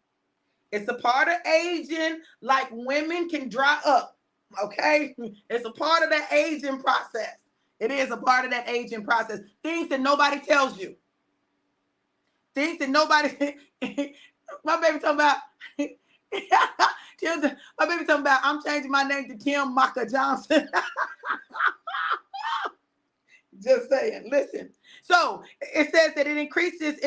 It's a part of aging, like women can dry up, okay? It's a part of that aging process. It is a part of that aging process. Things that nobody tells you. Things that nobody, my baby talking about, I'm changing my name to Tim Maca Johnson. Just saying, listen. So it says that it increases,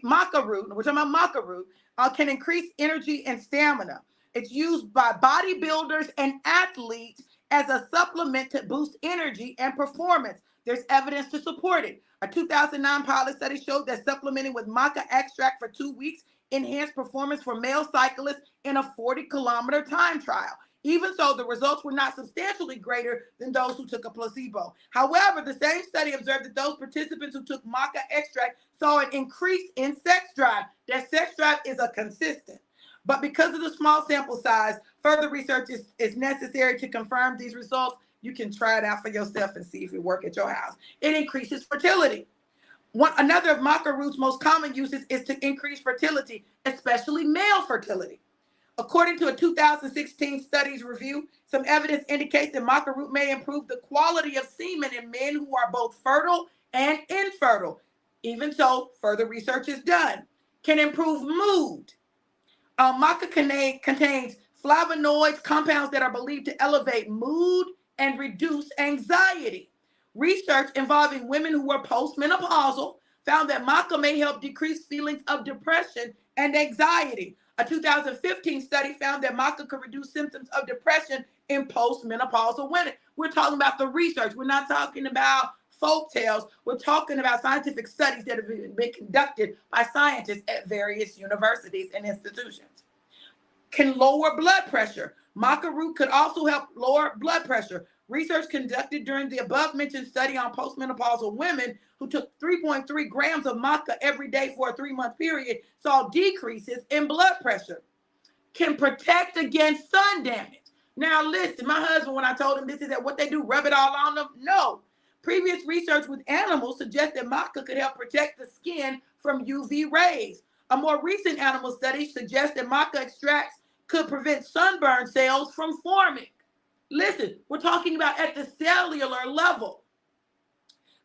maca root, we're talking about maca root, can increase energy and stamina. It's used by bodybuilders and athletes as a supplement to boost energy and performance. There's evidence to support it. A 2009 pilot study showed that supplementing with maca extract for 2 weeks enhanced performance for male cyclists in a 40-kilometer time trial. Even so, the results were not substantially greater than those who took a placebo. However, the same study observed that those participants who took maca extract saw an increase in sex drive. That sex drive is a consistent. But because of the small sample size, further research is necessary to confirm these results. You can try it out for yourself and see if it works at your house. It increases fertility. Another of maca root's most common uses is to increase fertility, especially male fertility. According to a 2016 studies review, some evidence indicates that maca root may improve the quality of semen in men who are both fertile and infertile. Even so, further research is done. Can improve mood. Maca contains flavonoids, compounds that are believed to elevate mood and reduce anxiety. Research involving women who were postmenopausal found that maca may help decrease feelings of depression and anxiety. A 2015 study found that maca could reduce symptoms of depression in postmenopausal women. We're talking about the research. We're not talking about folk tales. We're talking about scientific studies that have been conducted by scientists at various universities and institutions. Can lower blood pressure. Maca root could also help lower blood pressure. Research conducted during the above mentioned study on postmenopausal women who took 3.3 grams of maca every day for a 3-month period saw decreases in blood pressure. Can protect against sun damage. Now listen, my husband, when I told him this is that what they do, rub it all on them? No. Previous research with animals suggested maca could help protect the skin from UV rays. A more recent animal study suggests that maca extracts could prevent sunburn cells from forming. Listen, we're talking about at the cellular level.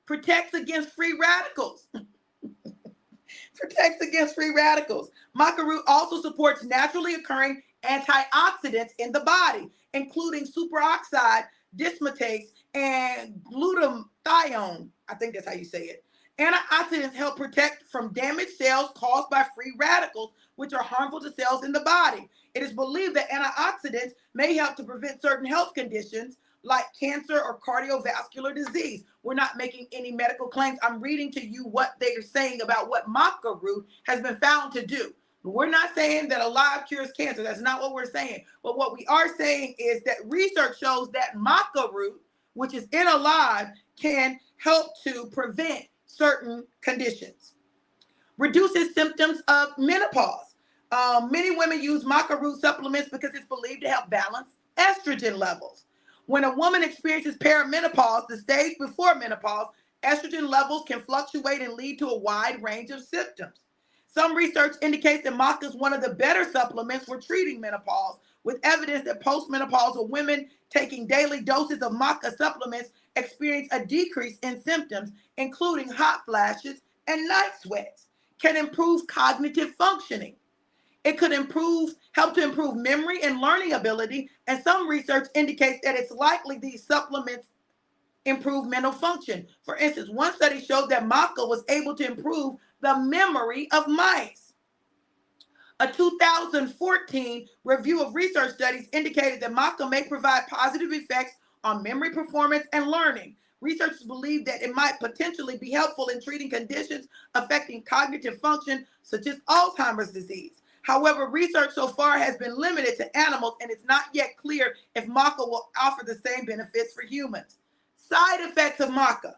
Protects against free radicals. Protects against free radicals. Maca root also supports naturally occurring antioxidants in the body, including superoxide dismutase and glutathione. I think that's how you say it. Antioxidants help protect from damaged cells caused by free radicals, which are harmful to cells in the body. It is believed that antioxidants may help to prevent certain health conditions like cancer or cardiovascular disease. We're not making any medical claims. I'm reading to you what they're saying about what maca root has been found to do. We're not saying that alive cures cancer. That's not what we're saying. But what we are saying is that research shows that maca root, which is in alive, can help to prevent certain conditions. Reduces symptoms of menopause. Many women use maca root supplements because it's believed to help balance estrogen levels. When a woman experiences perimenopause, the stage before menopause, estrogen levels can fluctuate and lead to a wide range of symptoms. Some research indicates that maca is one of the better supplements for treating menopause, with evidence that postmenopausal women taking daily doses of maca supplements experience a decrease in symptoms, including hot flashes and night sweats. Can improve cognitive functioning. It could help to improve memory and learning ability, and some research indicates that it's likely these supplements improve mental function. For instance, one study showed that maca was able to improve the memory of mice. A 2014 review of research studies indicated that maca may provide positive effects on memory performance and learning. Researchers believe that it might potentially be helpful in treating conditions affecting cognitive function, such as Alzheimer's disease. However, research so far has been limited to animals, and it's not yet clear if maca will offer the same benefits for humans. Side effects of maca.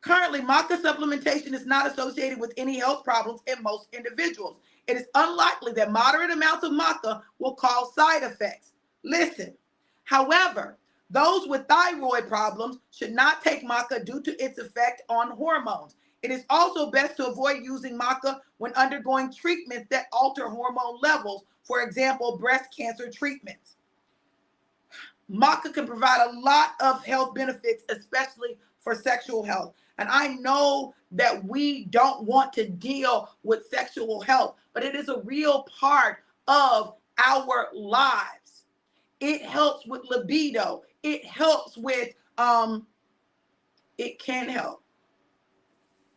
Currently, maca supplementation is not associated with any health problems in most individuals. It is unlikely that moderate amounts of maca will cause side effects. Listen, however, those with thyroid problems should not take maca due to its effect on hormones. It is also best to avoid using maca when undergoing treatments that alter hormone levels, for example, breast cancer treatments. Maca can provide a lot of health benefits, especially for sexual health. And I know that we don't want to deal with sexual health, but it is a real part of our lives. It helps with libido. It helps with, it can help.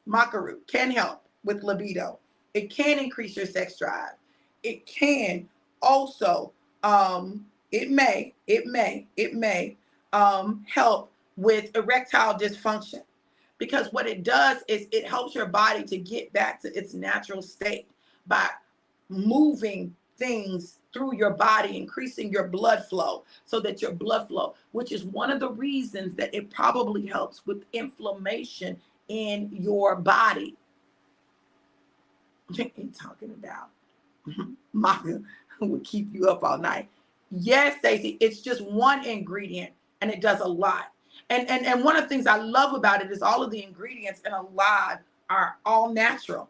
Maca root can help with libido. It can increase your sex drive. It can also, it may help with erectile dysfunction, because what it does is it helps your body to get back to its natural state by moving things through your body, increasing your blood flow, so that your blood flow, which is one of the reasons that it probably helps with inflammation in your body. Ain't talking about maca will keep you up all night. Yes, Stacey, it's just one ingredient and it does a lot. And one of the things I love about it is all of the ingredients in Alive are all natural.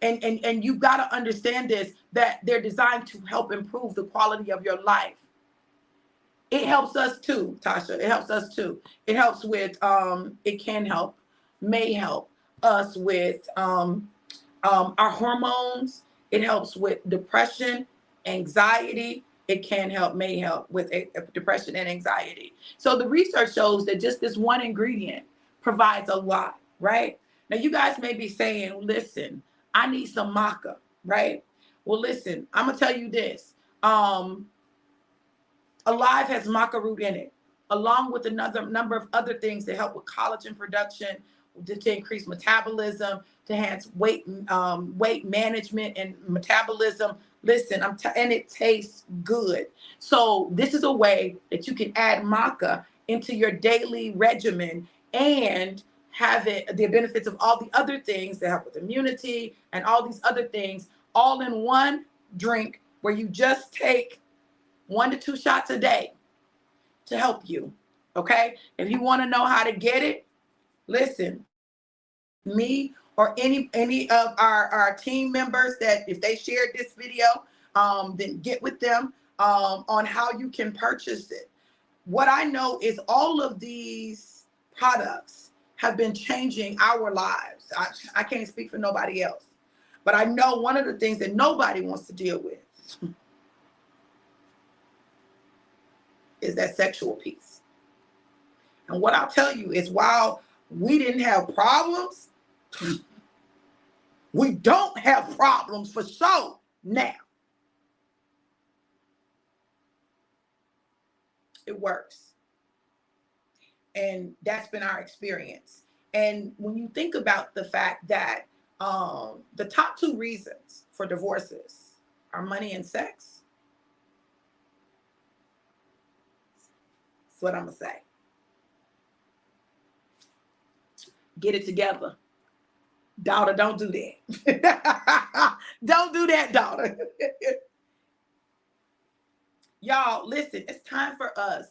And you've got to understand this, that they're designed to help improve the quality of your life. It helps us too, Tasha. It helps us too. It helps with, it can help, may help us with our hormones. It helps with depression, anxiety. It can help, may help with depression and anxiety. So the research shows that just this one ingredient provides a lot, right? Now you guys may be saying, listen, I need some maca, right? Well, listen, I'm gonna tell you this. Alive has maca root in it, along with another number of other things that help with collagen production, to increase metabolism, to enhance weight management and metabolism. Listen, and it tastes good. So this is a way that you can add maca into your daily regimen and have it the benefits of all the other things that help with immunity and all these other things all in one drink, where you just take 1 to 2 shots a day to help you. Okay. If you want to know how to get it, listen, me or any of our team members, that if they shared this video, then get with them on how you can purchase it. What I know is all of these products have been changing our lives. I can't speak for nobody else, but I know one of the things that nobody wants to deal with is that sexual piece. And what I'll tell you is, while we didn't have problems, we don't have problems for sure now. It works. And that's been our experience. And when you think about the fact that the top 2 reasons for divorces are money and sex, that's what I'm going to say. Get it together. Daughter, don't do that. Don't do that, daughter. Y'all, listen, it's time for us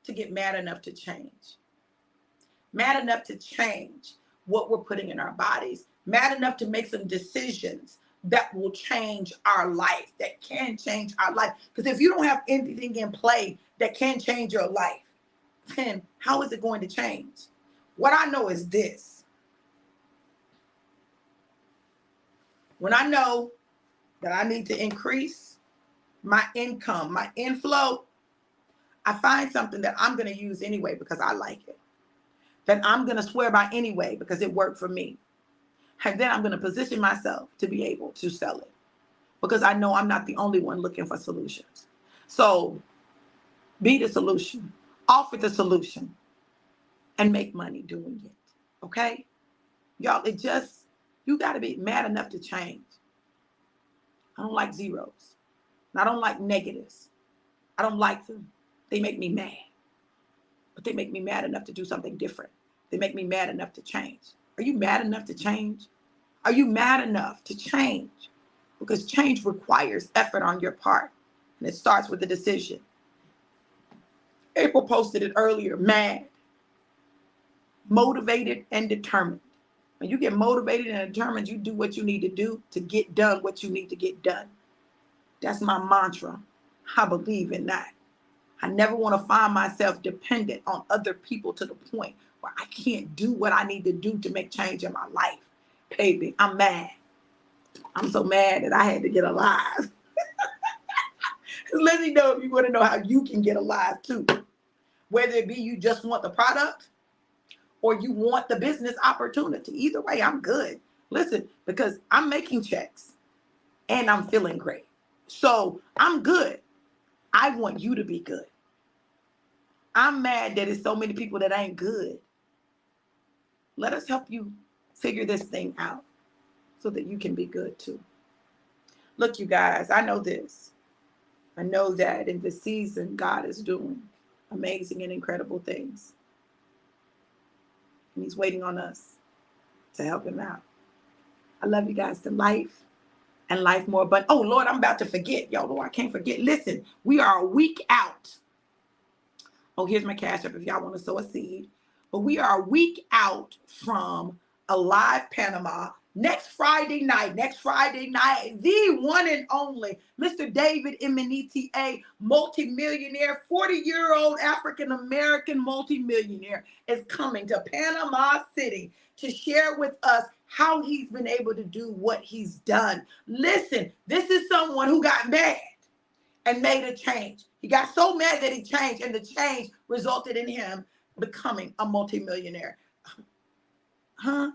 to get mad enough to change. Mad enough to change what we're putting in our bodies. Mad enough to make some decisions that will change our life, that can change our life. Because if you don't have anything in play that can change your life, then how is it going to change? What I know is this. When I know that I need to increase my income, my inflow, I find something that I'm going to use anyway because I like it, that I'm going to swear by anyway because it worked for me. And then I'm going to position myself to be able to sell it because I know I'm not the only one looking for solutions. So be the solution, offer the solution, and make money doing it. Okay? Y'all, you got to be mad enough to change. I don't like zeros. I don't like negatives. I don't like them. They make me mad. But they make me mad enough to do something different. They make me mad enough to change. Are you mad enough to change? Are you mad enough to change? Because change requires effort on your part. And it starts with a decision. April posted it earlier, mad, motivated, and determined. When you get motivated and determined, you do what you need to do to get done what you need to get done. That's my mantra. I believe in that. I never want to find myself dependent on other people to the point where I can't do what I need to do to make change in my life. Baby, I'm mad. I'm so mad that I had to get alive. Let me know if you want to know how you can get alive too. Whether it be you just want the product or you want the business opportunity. Either way, I'm good. Listen, because I'm making checks and I'm feeling great. So I'm good. I want you to be good. I'm mad that it's so many people that ain't good. Let us help you figure this thing out so that you can be good too. Look, you guys, I know this. I know that in this season, God is doing amazing and incredible things. And he's waiting on us to help him out. I love you guys to life and life more abundant. Oh, Lord, I'm about to forget. Y'all, Lord, I can't forget. Listen, we are a week out. Oh, here's my cash app if y'all want to sow a seed. But we are a week out from Alive Panama next Friday night, the one and only Mr. David Emenita, multimillionaire, 40-year-old African-American multimillionaire, is coming to Panama City to share with us how he's been able to do what he's done. Listen, this is someone who got mad and made a change. He got so mad that he changed, and the change resulted in him becoming a multimillionaire. Huh?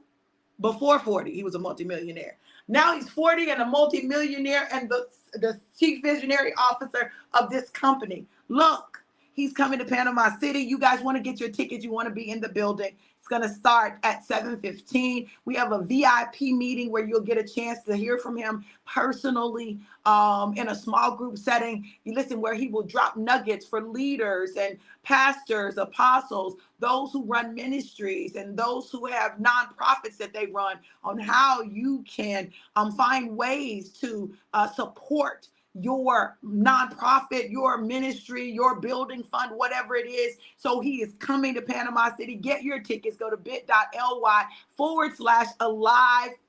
Before 40, he was a multimillionaire. Now he's 40 and a multimillionaire and the chief visionary officer of this company. Look, he's coming to Panama City. You guys want to get your tickets. You want to be in the building. It's going to start at 7:15. We have a VIP meeting where you'll get a chance to hear from him personally in a small group setting. You listen, where he will drop nuggets for leaders and pastors, apostles, those who run ministries, and those who have nonprofits that they run, on how you can find ways to support your nonprofit, your ministry, your building fund, whatever it is. So he is coming to Panama City. Get your tickets. Go to bit.ly/Alive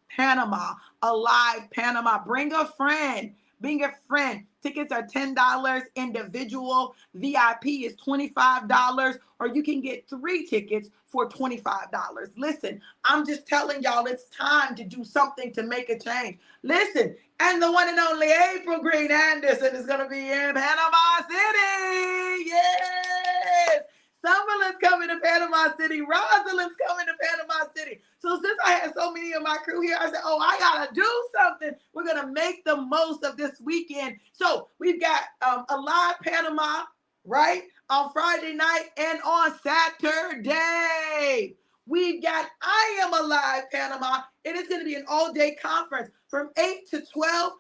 Panama. Alive Panama. Bring a friend. Bring a friend. Tickets are $10 individual. VIP is $25, or you can get 3 tickets for $25. Listen, I'm just telling y'all, it's time to do something to make a change. Listen, and the one and only April Green Anderson is going to be in Panama City. Yes. Summerlin's coming to Panama City. Rosalind's coming to Panama City. So since I had so many of my crew here, I said, oh, I got to do something. We're going to make the most of this weekend. So we've got Alive Panama, right, on Friday night and on Saturday. We've got I Am Alive Panama. It is going to be an all-day conference from 8 to 12.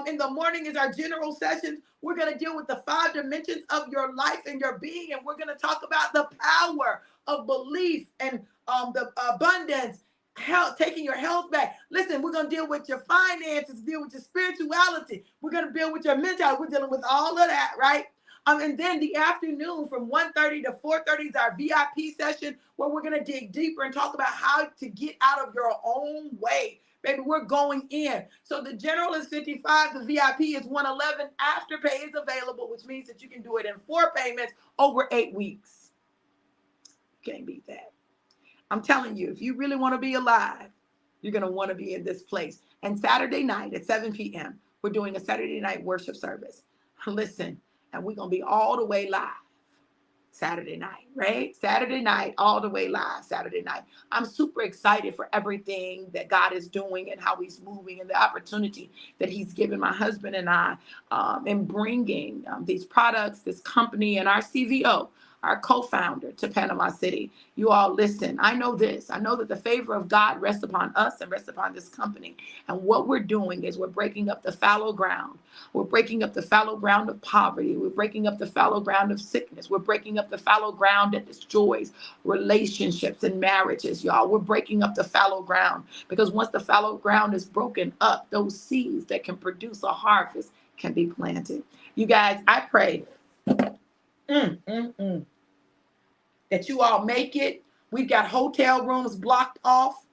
In the morning is our general sessions. We're going to deal with the 5 dimensions of your life and your being, and we're going to talk about the power of belief and the abundance, health, taking your health back. Listen, we're going to deal with your finances, deal with your spirituality. We're going to deal with your mentality. We're dealing with all of that, right? And then the afternoon from 1:30 to 4:30 is our VIP session, where we're going to dig deeper and talk about how to get out of your own way. Baby, we're going in. So the general is $55. The VIP is $111. Afterpay is available, which means that you can do it in 4 payments over 8 weeks. Can't beat that. I'm telling you, if you really want to be alive, you're going to want to be in this place. And Saturday night at 7 p.m., we're doing a Saturday night worship service. Listen, and we're going to be all the way live Saturday night, right? Saturday night, all the way live Saturday night. I'm super excited for everything that God is doing and how he's moving and the opportunity that he's given my husband and I in bringing these products, this company, and our CVO, our co-founder, to Panama City. You all listen. I know this. I know that the favor of God rests upon us and rests upon this company. And what we're doing is we're breaking up the fallow ground. We're breaking up the fallow ground of poverty. We're breaking up the fallow ground of sickness. We're breaking up the fallow ground that destroys relationships and marriages, y'all. We're breaking up the fallow ground, because once the fallow ground is broken up, those seeds that can produce a harvest can be planted. You guys, I pray that you all make it. We've got hotel rooms blocked off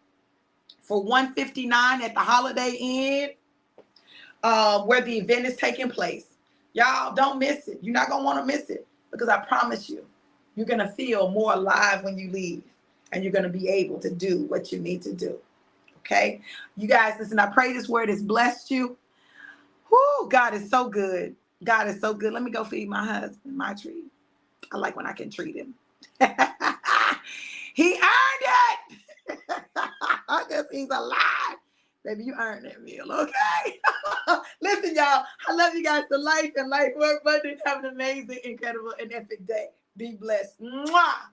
for $159 at the Holiday Inn, where the event is taking place. Y'all don't miss it. You're not going to want to miss it, because I promise you, you're going to feel more alive when you leave, and you're going to be able to do what you need to do. Okay? You guys, listen, I pray this word has blessed you. Whoo, God is so good. God is so good. Let me go feed my husband my treat. I like when I can treat him. He earned it. Because he's alive. Baby, you earned that meal, okay? Listen, y'all, I love you guys to life and life work abundant. Have an amazing, incredible, and epic day. Be blessed. Mwah!